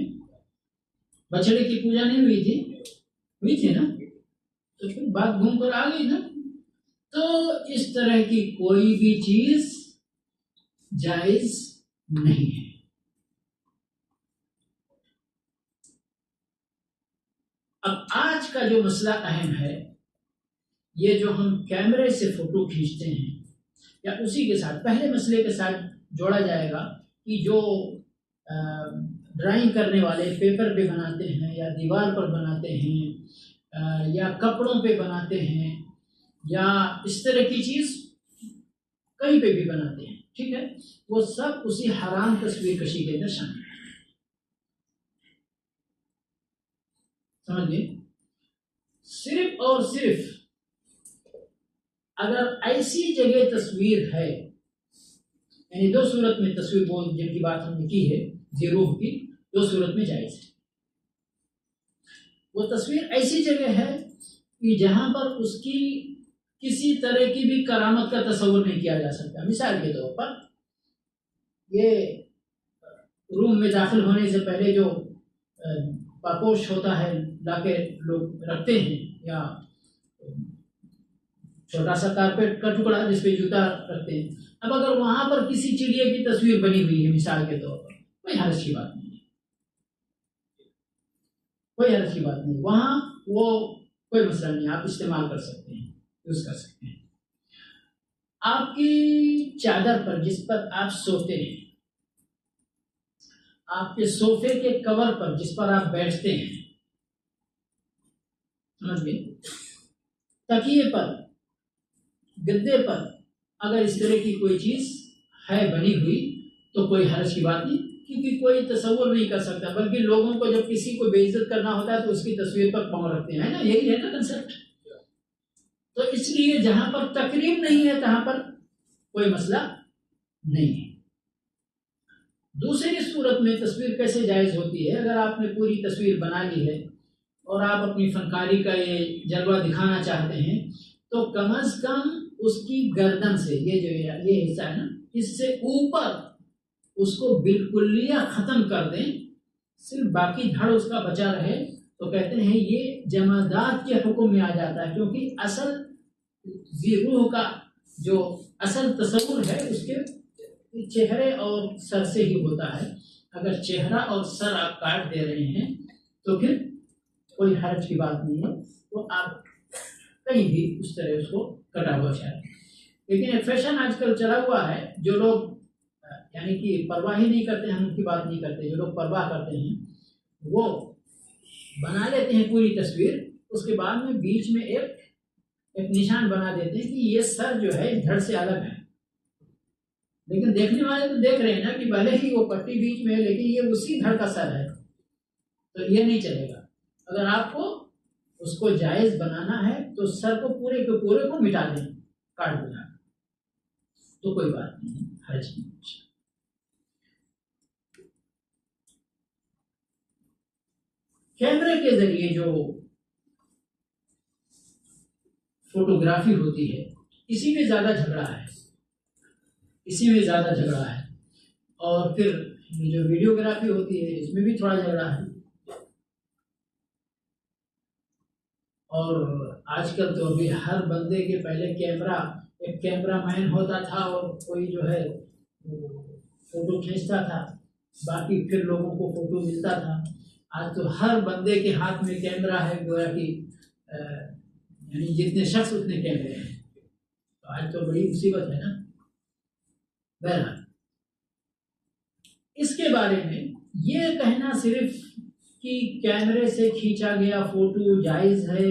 بچڑے کی پوجا نہیں ہوئی تھی نا، تو پھر بات گھوم کر آ گئی نا۔ تو اس طرح کی کوئی بھی چیز جائز نہیں ہے۔ اب آج کا جو مسئلہ اہم ہے، یہ جو ہم کیمرے سے فوٹو کھینچتے ہیں یا اسی کے ساتھ پہلے مسئلے کے ساتھ جوڑا جائے گا کہ جو ڈرائنگ کرنے والے پیپر پہ بناتے ہیں یا دیوار پر بناتے ہیں یا کپڑوں پہ بناتے ہیں یا اس طرح کی چیز کہیں پہ بھی بناتے ہیں، ٹھیک ہے، وہ سب اسی حرام تصویر کشی کے اندر شامل ہے۔ سمجھئے؟ صرف اور صرف اگر ایسی جگہ تصویر ہے، یعنی دو صورت میں تصویر وہ جن کی بات ہم نے کی ہے ذی روح کی، دو صورت میں جائز ہے۔ وہ تصویر ایسی جگہ ہے کہ جہاں پر اس کی کسی طرح کی بھی کرامت کا تصور نہیں کیا جا سکتا۔ مثال کے طور پر یہ روم میں داخل ہونے سے پہلے جو پاپوش ہوتا ہے لا کے لوگ رکھتے ہیں، یا چھوٹا سا کارپیٹ کا ٹکڑا جس پہ جوتا رکھتے ہیں، اب اگر وہاں پر کسی چڑیا کی تصویر بنی ہوئی ہے مثال کے طور پر، کوئی حرج کی بات نہیں ہے، کوئی حرج کی بات نہیں، وہاں وہ کوئی مسئلہ نہیں، آپ استعمال کر سکتے ہیں، یوز کر سکتے ہیں۔ آپ کی چادر پر جس پر آپ سوتے ہیں، آپ کے صوفے کے کور پر جس پر آپ بیٹھتے ہیں، سمجھ گئے، تکیے پر، گدے پر اگر اس طرح کی کوئی چیز ہے بنی ہوئی تو کوئی حرج کی بات نہیں، کیونکہ کوئی تصور نہیں کر سکتا، بلکہ لوگوں کو جب کسی کو بے عزت کرنا ہوتا ہے تو اس کی تصویر پر پاؤں رکھتے ہیں نا، یہی ہے نا کنسیپٹ۔ تو اس لیے جہاں پر تقریب نہیں ہے تہاں پر کوئی مسئلہ نہیں ہے۔ دوسری صورت میں تصویر کیسے جائز ہوتی ہے؟ اگر آپ نے پوری تصویر بنا لی ہے اور آپ اپنی فنکاری کا یہ جلوہ دکھانا چاہتے ہیں تو کم از کم اس کی گردن سے یہ حصہ ہے نا، اس سے اوپر اس کو بالکلیہ ختم کر دیں، صرف باقی دھڑ اس کا بچا رہے، تو کہتے ہیں یہ جمادات کے حکم میں آ جاتا ہے، کیونکہ اصل ذی روح کا جو اصل تصور ہے اس کے چہرے اور سر سے ہی ہوتا ہے۔ اگر چہرہ اور سر آپ کاٹ دے رہے ہیں تو پھر کوئی حرج کی بات نہیں ہے، تو آپ کہیں بھی اس طرح اس کو کٹا ہوا شاید۔ لیکن ایک فیشن آج کل چلا ہوا ہے، جو لوگ یعنی کہ پرواہ ہی نہیں کرتے، ہم ان کی بات نہیں کرتے، جو لوگ پرواہ کرتے ہیں وہ بنا لیتے ہیں پوری تصویر، اس کے بعد میں بیچ میں ایک نشان بنا دیتے ہیں کہ یہ سر جو ہے دھڑ سے الگ ہے، لیکن دیکھنے والے تو دیکھ رہے ہیں نا کہ بھلے ہی وہ پٹی بیچ میں ہے لیکن یہ اسی دھڑ کا سر ہے، تو یہ نہیں چلے گا۔ اگر آپ کو اس کو جائز بنانا ہے تو سر کو پورے کے پورے کو مٹا دیں، کاٹ دینا، تو کوئی بات نہیں، حرج نہیں۔ کیمرے کے ذریعے جو فوٹوگرافی ہوتی ہے اسی میں زیادہ جھگڑا ہے، اور پھر جو ویڈیوگرافی ہوتی ہے اس میں بھی تھوڑا جھگڑا ہے، اور آج کل تو ابھی ہر بندے کے پہلے ایک کیمرہ مین ہوتا تھا اور کوئی جو ہے فوٹو کھینچتا تھا، باقی پھر لوگوں کو فوٹو ملتا تھا۔ آج تو ہر بندے کے ہاتھ میں کیمرہ ہے، گویا کہ یعنی جتنے شخص اتنے کیمرے ہیں۔ تو آج تو بڑی مصیبت ہے نا. بہرحال اس کے بارے میں یہ کہنا صرف کہ کیمرے سے کھینچا گیا فوٹو جائز ہے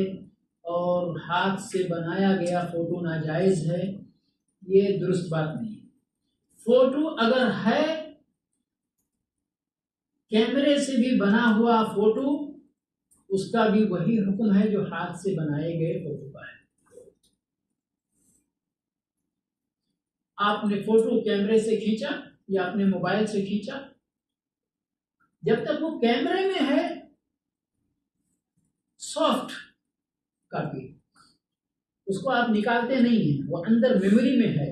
اور ہاتھ سے بنایا گیا فوٹو ناجائز ہے، یہ درست بات نہیں. فوٹو اگر ہے، کیمرے سے بھی بنا ہوا فوٹو، اس کا بھی وہی حکم ہے جو ہاتھ سے بنائے گئے فوٹو کا ہے. آپ نے فوٹو کیمرے سے کھینچا یا اپنے موبائل سے کھینچا، جب تک وہ کیمرے میں ہے سافٹ کاپی، اس کو آپ نکالتے نہیں ہیں، وہ اندر میموری میں ہے،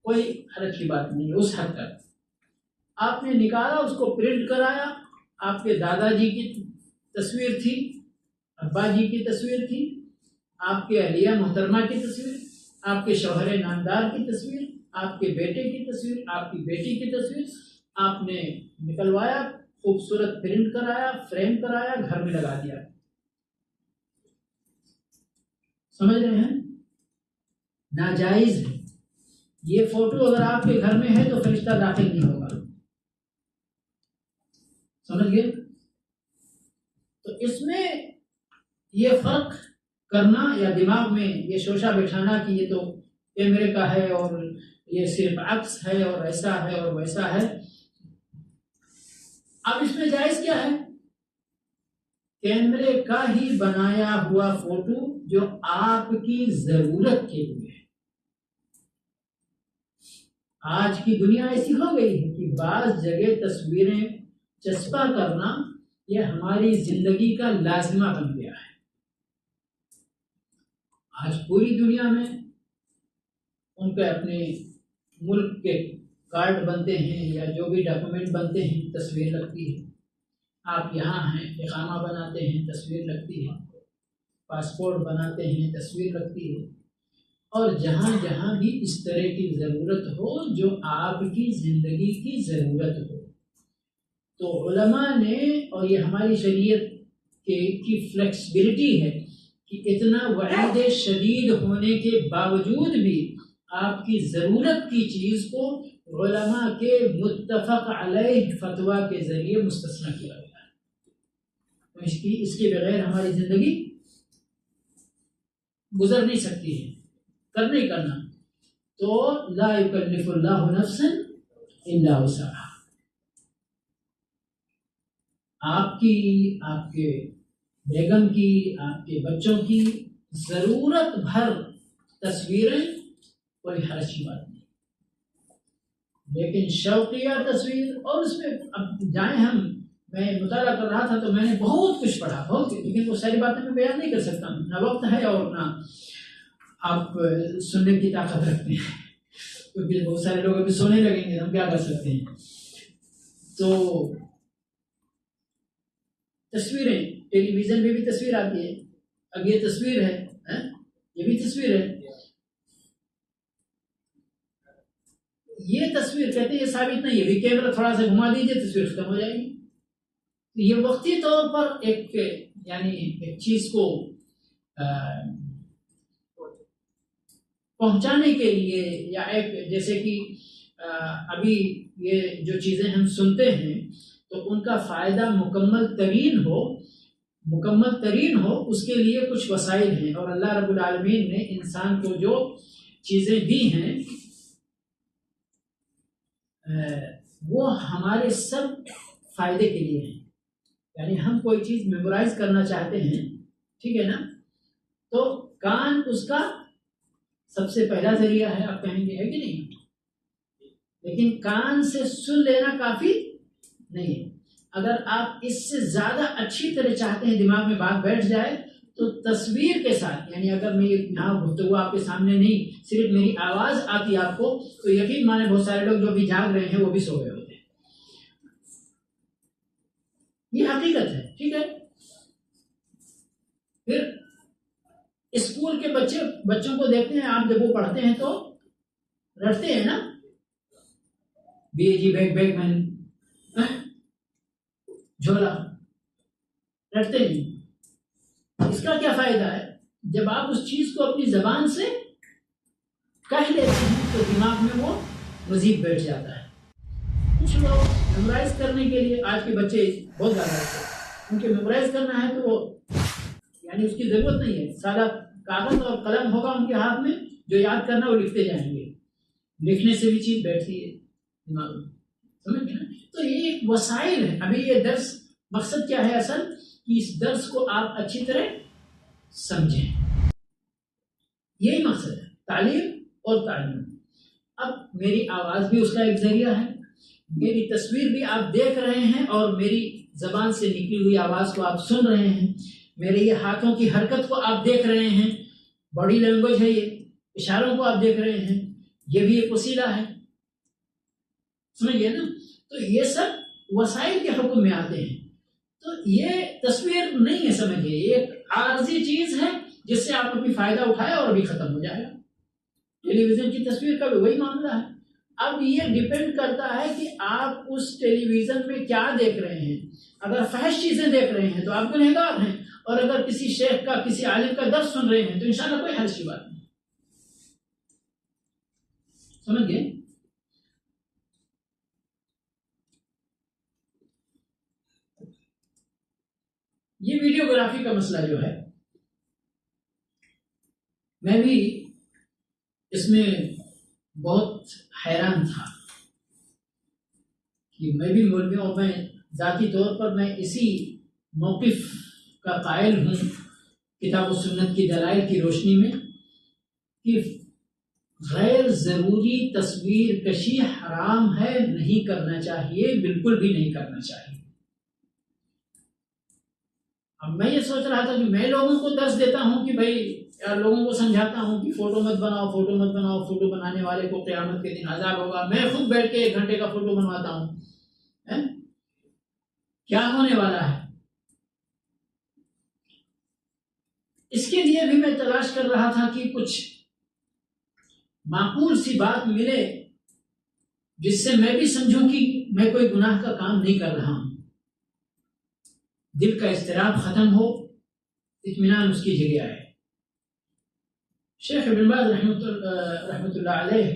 کوئی حرج کی بات نہیں ہے. اس حد تک آپ نے نکالا، اس کو پرنٹ کرایا، آپ کے دادا جی کی تصویر تھی، ابا جی کی تصویر تھی، آپ کے اہلیہ محترمہ کی تصویر، آپ کے شوہر نامدار کی تصویر، آپ کے بیٹے کی تصویر، آپ کی بیٹی کی تصویر، آپ نے نکلوایا، خوبصورت پرنٹ کرایا، فریم کرایا، گھر میں لگا دیا. سمجھ رہے ہیں؟ ناجائز ہے یہ فوٹو. اگر آپ کے گھر میں ہے تو فرشتہ داخل نہیں ہوگا. سمجھ گئے؟ تو اس میں یہ فرق کرنا یا دماغ میں یہ شوشہ بٹھانا کہ یہ تو کیمرے کا ہے اور یہ صرف عکس ہے اور ایسا ہے اور ویسا ہے. اب اس میں جائز کیا ہے؟ کیمرے کا ہی بنایا ہوا فوٹو جو آپ کی ضرورت کے لیے ہے. آج کی دنیا ایسی ہو گئی ہے کہ بعض جگہ تصویریں چسپاں کرنا یہ ہماری زندگی کا لازمہ بن گیا ہے. آج پوری دنیا میں ان کے اپنے ملک کے کارڈ بنتے ہیں یا جو بھی ڈاکومنٹ بنتے ہیں، تصویر لگتی ہے. آپ یہاں ہیں، اقامہ بناتے ہیں، تصویر لگتی ہے. پاسپورٹ بناتے ہیں، تصویر لگتی ہے. اور جہاں جہاں بھی اس طرح کی ضرورت ہو جو آپ کی زندگی کی ضرورت ہو، تو علماء نے، اور یہ ہماری شریعت کی فلیکسبلٹی ہے کہ اتنا وعید شدید ہونے کے باوجود بھی آپ کی ضرورت کی چیز کو علماء کے متفق علیہ فتویٰ کے ذریعے مستثنی کیا گیا ہے. تو اس کے بغیر ہماری زندگی گزر نہیں سکتی ہے، کرنا ہی کرنا. تو لا یکلف اللہ نفسا الا وسعها. آپ کی، آپ کے بیگم کی، آپ کے بچوں کی ضرورت بھر تصویریں، کوئی حرج کی بات نہیں. لیکن شوقیہ تصویر، اور اس میں اب جائیں ہم، میں مطالعہ کر رہا تھا تو میں نے بہت کچھ پڑھا، بہت، لیکن وہ ساری باتیں میں بیان نہیں کر سکتا ہوں، نہ وقت ہے اور نہ آپ سننے کی طاقت رکھتے ہیں، کیونکہ بہت سارے لوگ ابھی سونے لگیں گے، ہم کیا کر سکتے ہیں. تو تصویریں، ٹیلی ویژن میں بھی تصویر آتی ہے. اب یہ تصویر ہے، یہ بھی تصویر ہے. یہ تصویر کہتے ہیں یہ ثابت نہیں ہے، بھی کیمرہ تھوڑا سا گھما دیجیے تصویر ختم ہو جائے گی. یہ وقتی طور پر ایک، یعنی ایک چیز کو پہنچانے کے لیے، یا ایک جیسے کہ ابھی یہ جو چیزیں ہم سنتے ہیں تو ان کا فائدہ مکمل ترین ہو، اس کے لیے کچھ وسائل ہیں. اور اللہ رب العالمین نے انسان کو جو چیزیں دی ہیں وہ ہمارے سب فائدے کے لیے ہیں. یعنی ہم کوئی چیز میمورائز کرنا چاہتے ہیں، ٹھیک ہے نا، تو کان اس کا سب سے پہلا ذریعہ ہے، آپ کہیں گے ہے کہ نہیں؟ لیکن کان سے سن لینا کافی نہیں ہے. اگر آپ اس سے زیادہ اچھی طرح چاہتے ہیں دماغ میں بات بیٹھ جائے تو تصویر کے ساتھ، یعنی اگر میں یہاں گفتگو آپ کے سامنے نہیں، صرف میری آواز آتی آپ کو، تو یقین مانے بہت سارے لوگ جو بھی جاگ رہے ہیں وہ بھی سو گئے ہوتے ہیں. یہ حقیقت ہے، ٹھیک ہے. پھر اسکول کے بچوں کو دیکھتے ہیں آپ، جب وہ پڑھتے ہیں تو رٹتے ہیں نا، بی جی بیگ میں جھولا، رٹتے نہیں. اس کا کیا فائدہ ہے؟ جب آپ اس چیز کو اپنی زبان سے کہہ لیتے ہیں تو دماغ میں وہ مزید بیٹھ جاتا ہے. کچھ لوگ میمورائز کرنے کے لیے، آج کے بچے بہت زیادہ ہوتے ہیں، ان کے میمورائز کرنا ہے تو وہ یعنی اس کی ضرورت نہیں ہے، سادہ کاغذ اور قلم ہوگا ان کے ہاتھ میں، جو یاد کرنا وہ لکھتے جائیں گے. لکھنے سے بھی چیز بیٹھتی ہے دماغ میں، سمجھ گئے نا؟ تو یہ ایک وسائل ہے. ابھی یہ درس مقصد کیا ہے اصل، کہ اس درس کو آپ اچھی طرح سمجھیں، یہی مقصد ہے، تعلیم اور تعلیم. اب میری آواز بھی اس کا ایک ذریعہ ہے، میری تصویر بھی آپ دیکھ رہے ہیں اور میری زبان سے نکلی ہوئی آواز کو آپ سن رہے ہیں، میرے یہ ہاتھوں کی حرکت کو آپ دیکھ رہے ہیں، باڈی لینگویج ہے، یہ اشاروں کو آپ دیکھ رہے ہیں، یہ بھی ایک وسیلہ ہے. سمجھئے نا؟ تو یہ سب وسائل کے حکم میں آتے ہیں. تو یہ تصویر نہیں ہے، سمجھئے یہ ایک عارضی چیز ہے جس سے آپ اپنی فائدہ اٹھائے اور ابھی ختم ہو جائے گا. ٹیلی ویژن کی تصویر کا بھی وہی معاملہ ہے. اب یہ ڈیپینڈ کرتا ہے کہ آپ اس ٹیلی ویژن میں کیا دیکھ رہے ہیں. اگر فحش چیزیں دیکھ رہے ہیں تو آپ گنہگار ہیں، اور اگر کسی شیخ کا، کسی عالم کا درس سن رہے ہیں تو انشاءاللہ کوئی حرج کی بات نہیں. سمجھ گئے؟ یہ ویڈیوگرافی کا مسئلہ جو ہے، میں بھی اس میں بہت حیران تھا کہ میں بھی مولوی ہوں، میں ذاتی طور پر میں اسی موقف کا قائل ہوں کتاب و سنت کی دلائل کی روشنی میں کہ غیر ضروری تصویر کشی حرام ہے، نہیں کرنا چاہیے، بالکل بھی نہیں کرنا چاہیے. اب میں یہ سوچ رہا تھا کہ میں لوگوں کو درس دیتا ہوں کہ بھائی یار، لوگوں کو سمجھاتا ہوں کہ فوٹو مت بناؤ، فوٹو مت بناؤ، فوٹو بنانے والے کو قیامت کے دن عذاب ہوگا. میں خود بیٹھ کے 1 گھنٹے کا فوٹو بنواتا ہوں. کیا ہونے والا ہے؟ اس کے لیے بھی میں تلاش کر رہا تھا کہ کچھ معقول سی بات ملے جس سے میں بھی سمجھوں کہ میں کوئی گناہ کا کام نہیں کر رہا ہوں، دل کا اضطراب ختم ہو، اطمینان اس کی جگہ ہے. شیخ ابن باز رحمۃ اللہ علیہ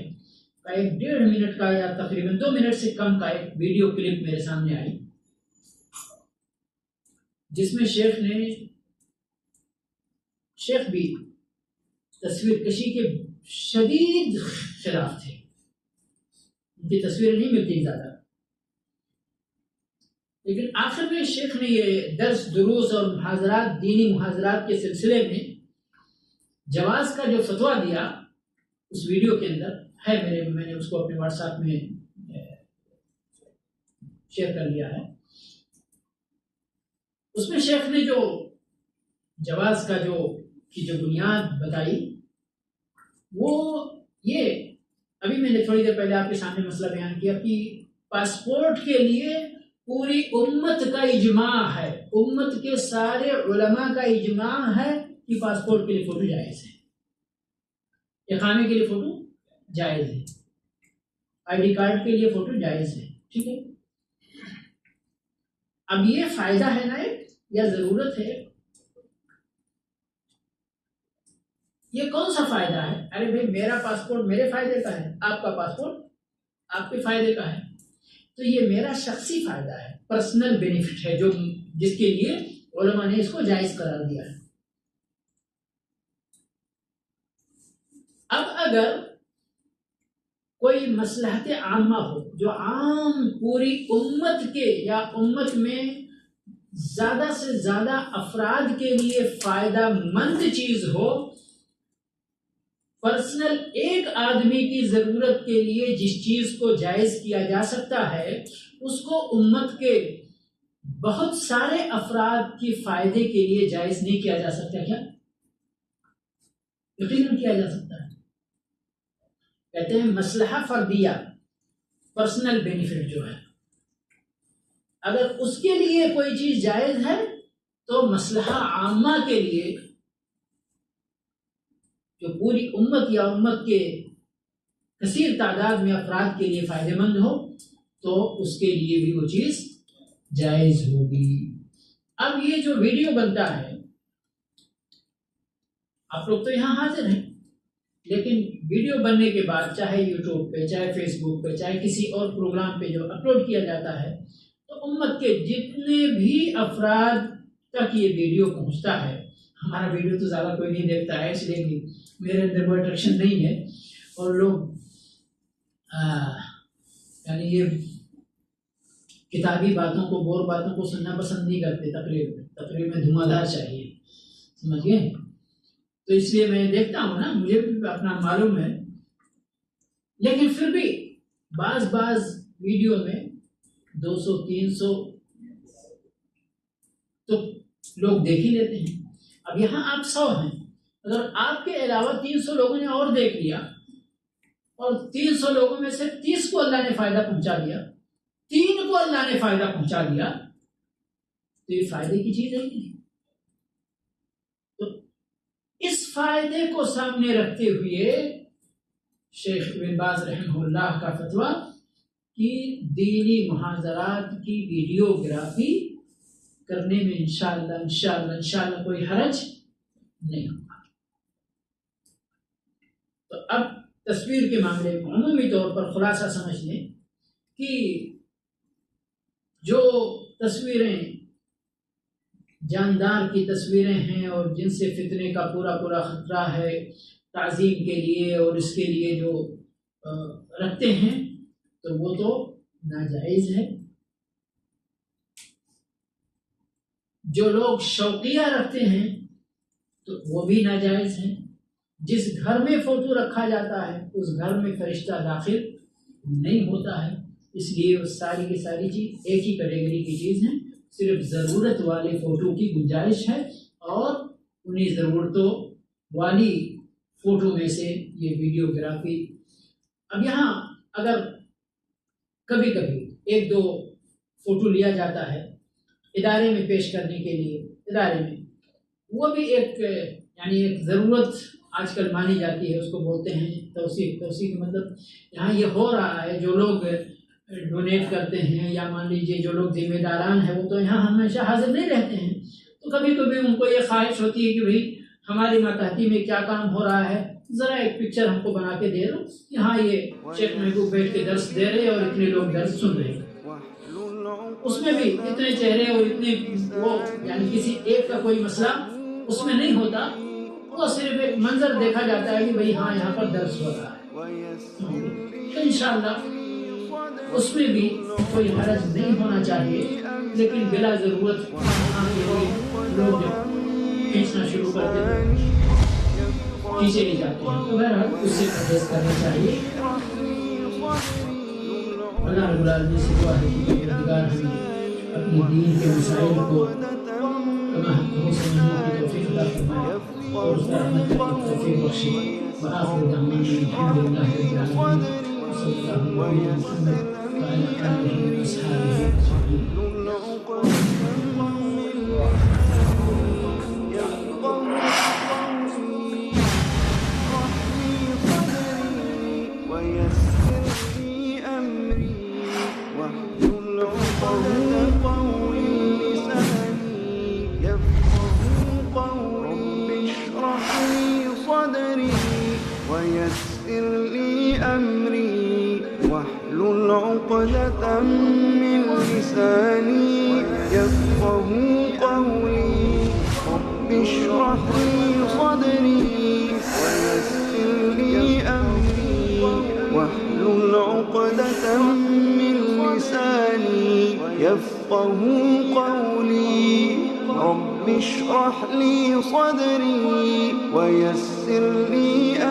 کا ایک 1.5 منٹ کا یا تقریباً 2 منٹ سے کم کا ایک ویڈیو کلپ میرے سامنے آئی، جس میں شیخ بھی تصویر کشی کے شدید خلاف تھے. ان کی تصویریں نہیں ملتی زیادہ، لیکن آخر میں شیخ نے یہ درس، دروس اور محاضرات، دینی محاضرات کے سلسلے میں جواز کا جو فتویٰ دیا اس ویڈیو کے اندر ہے، میں نے اس کو اپنے واٹس ایپ میں شیئر کر لیا ہے. اس میں شیخ نے جو جواز کا جو بنیاد بتائی وہ یہ، ابھی میں نے تھوڑی دیر پہلے آپ کے سامنے مسئلہ بیان کیا کہ پاسپورٹ کے لیے پوری امت کا اجماع ہے، امت کے سارے علماء کا اجماع ہے کہ پاسپورٹ کے لیے فوٹو جائز ہے، اقامے کے لیے فوٹو جائز ہے، آئی ڈی کارڈ کے لیے فوٹو جائز ہے. ٹھیک ہے، اب یہ فائدہ ہے نا یا ضرورت ہے؟ یہ کون سا فائدہ ہے؟ ارے بھائی، میرا پاسپورٹ میرے فائدے کا ہے، آپ کا پاسپورٹ آپ کے فائدے کا ہے. تو یہ میرا شخصی فائدہ ہے، پرسنل بینیفٹ ہے، جس کے لیے علماء نے اس کو جائز قرار دیا ہے. اب اگر کوئی مصلحت عامہ ہو جو عام پوری امت کے یا امت میں زیادہ سے زیادہ افراد کے لیے فائدہ مند چیز ہو، پرسنل ایک آدمی کی ضرورت کے لیے جس چیز کو جائز کیا جا سکتا ہے، اس کو امت کے بہت سارے افراد کی فائدے کے لیے جائز نہیں کیا جا سکتا. کیا؟ یقیناً کیا جا سکتا ہے. کہتے ہیں مصلحہ فردیہ، پرسنل بینیفٹ جو ہے، اگر اس کے لیے کوئی چیز جائز ہے تو مصلحہ عامہ کے لیے، جو پوری امت یا امت کے کثیر تعداد میں افراد کے لیے فائدہ مند ہو، تو اس کے لیے بھی وہ چیز جائز ہوگی. اب یہ جو ویڈیو بنتا ہے، آپ لوگ تو یہاں حاضر ہیں، لیکن ویڈیو بننے کے بعد چاہے یوٹیوب پہ، چاہے فیس بک پہ، چاہے کسی اور پروگرام پہ جو اپلوڈ کیا جاتا ہے، تو امت کے جتنے بھی افراد تک یہ ویڈیو پہنچتا ہے، ہمارا ویڈیو تو زیادہ کوئی نہیں دیکھتا ہے، اس لیے کہ میرے اندر وہ اٹریکشن نہیں ہے، اور لوگ یعنی یہ کتابی باتوں کو، بور باتوں کو سننا پسند نہیں کرتے، تقریر میں دھواں دھار چاہیے، سمجھ گئے؟ تو اس لیے میں دیکھتا ہوں نا، مجھے بھی اپنا معلوم ہے، لیکن پھر بھی بعض ویڈیو میں 200-300 تو لوگ دیکھ ہی لیتے ہیں۔ اب یہاں آپ 100 ہیں، اگر آپ کے علاوہ 300 لوگوں نے اور دیکھ لیا، اور 300 لوگوں میں سے 30 کو اللہ نے فائدہ پہنچا دیا، 3 کو اللہ نے فائدہ پہنچا دیا، تو یہ فائدے کی چیز ہے کہ نہیں؟ تو اس فائدے کو سامنے رکھتے ہوئے شیخ ابن باز رحمہ اللہ کا فتویٰ کہ دینی محاضرات کی ویڈیوگرافی کرنے میں انشاءاللہ کوئی حرج نہیں ہوگا۔ تو اب تصویر کے معاملے میں عمومی طور پر خلاصہ سمجھ لیں کہ جو تصویریں جاندار کی تصویریں ہیں اور جن سے فتنے کا پورا خطرہ ہے تعظیم کے لیے اور اس کے لیے جو رکھتے ہیں، تو وہ تو ناجائز ہے۔ جو لوگ شوقیہ رکھتے ہیں تو وہ بھی ناجائز ہیں۔ جس گھر میں فوٹو رکھا جاتا ہے اس گھر میں فرشتہ داخل نہیں ہوتا ہے، اس لیے وہ ساری کی ساری چیز ایک ہی کیٹیگری کی چیز ہیں۔ صرف ضرورت والے فوٹو کی گنجائش ہے، اور انہیں ضرورتوں والی فوٹو میں سے یہ ویڈیوگرافی۔ اب یہاں اگر کبھی 1-2 فوٹو لیا جاتا ہے ادارے میں پیش کرنے کے لیے، ادارے میں وہ بھی ایک ضرورت آج کل مانی جاتی ہے، اس کو بولتے ہیں توثیق مطلب یہاں یہ ہو رہا ہے، جو لوگ ڈونیٹ کرتے ہیں یا مان لیجیے جو لوگ ذمہ داران ہیں وہ تو یہاں ہمیشہ حاضر نہیں رہتے ہیں، تو کبھی ان کو یہ خواہش ہوتی ہے کہ بھئی ہماری ماتحتی میں کیا کام ہو رہا ہے، ذرا ایک پکچر ہم کو بنا کے دے دو، یہاں یہ شیخ محبوب بیٹھ کے درس دے رہے اور اتنے لوگ درس سن رہے ہیں، اس میں بھی اتنے چہرے اور اتنے وہ یعنی کسی ایک کا کوئی مسئلہ اس میں نہیں ہوتا، وہ صرف ایک منظر دیکھا جاتا ہے کہ بھئی ہاں یہاں پر درس ہو رہا ہے، تو انشاءاللہ اس میں بھی کوئی حرج نہیں ہونا چاہیے، لیکن بلا ضرورت لوگ جب کھینچنا شروع کر دیتے ہیں کھینچے نہیں جاتے ہیں، تو بہرحال اس سے پرہیز کرنا چاہیے۔ اللہ رب العالمین سے دعا ہے کہ پروردگار ہمیں اپنے دین کے مسائل کو کما حق سمجھنے کی توفیق عطا فرمائے اور اس پر عمل کرنے کی توفیق بخشے۔ وآخر دعوانا الحمد للہ رب العالمین وصلی اللہ علیہ محمد وعلی آلہ وصحبہ اجمعین۔ ويسر لي أمري واحلل عقدة من لساني يفقه قولي رب اشرح لي صدري ويسر لي أمري واحلل عقدة من لساني يفقه قولي رب اشرح لي صدري ويسر لي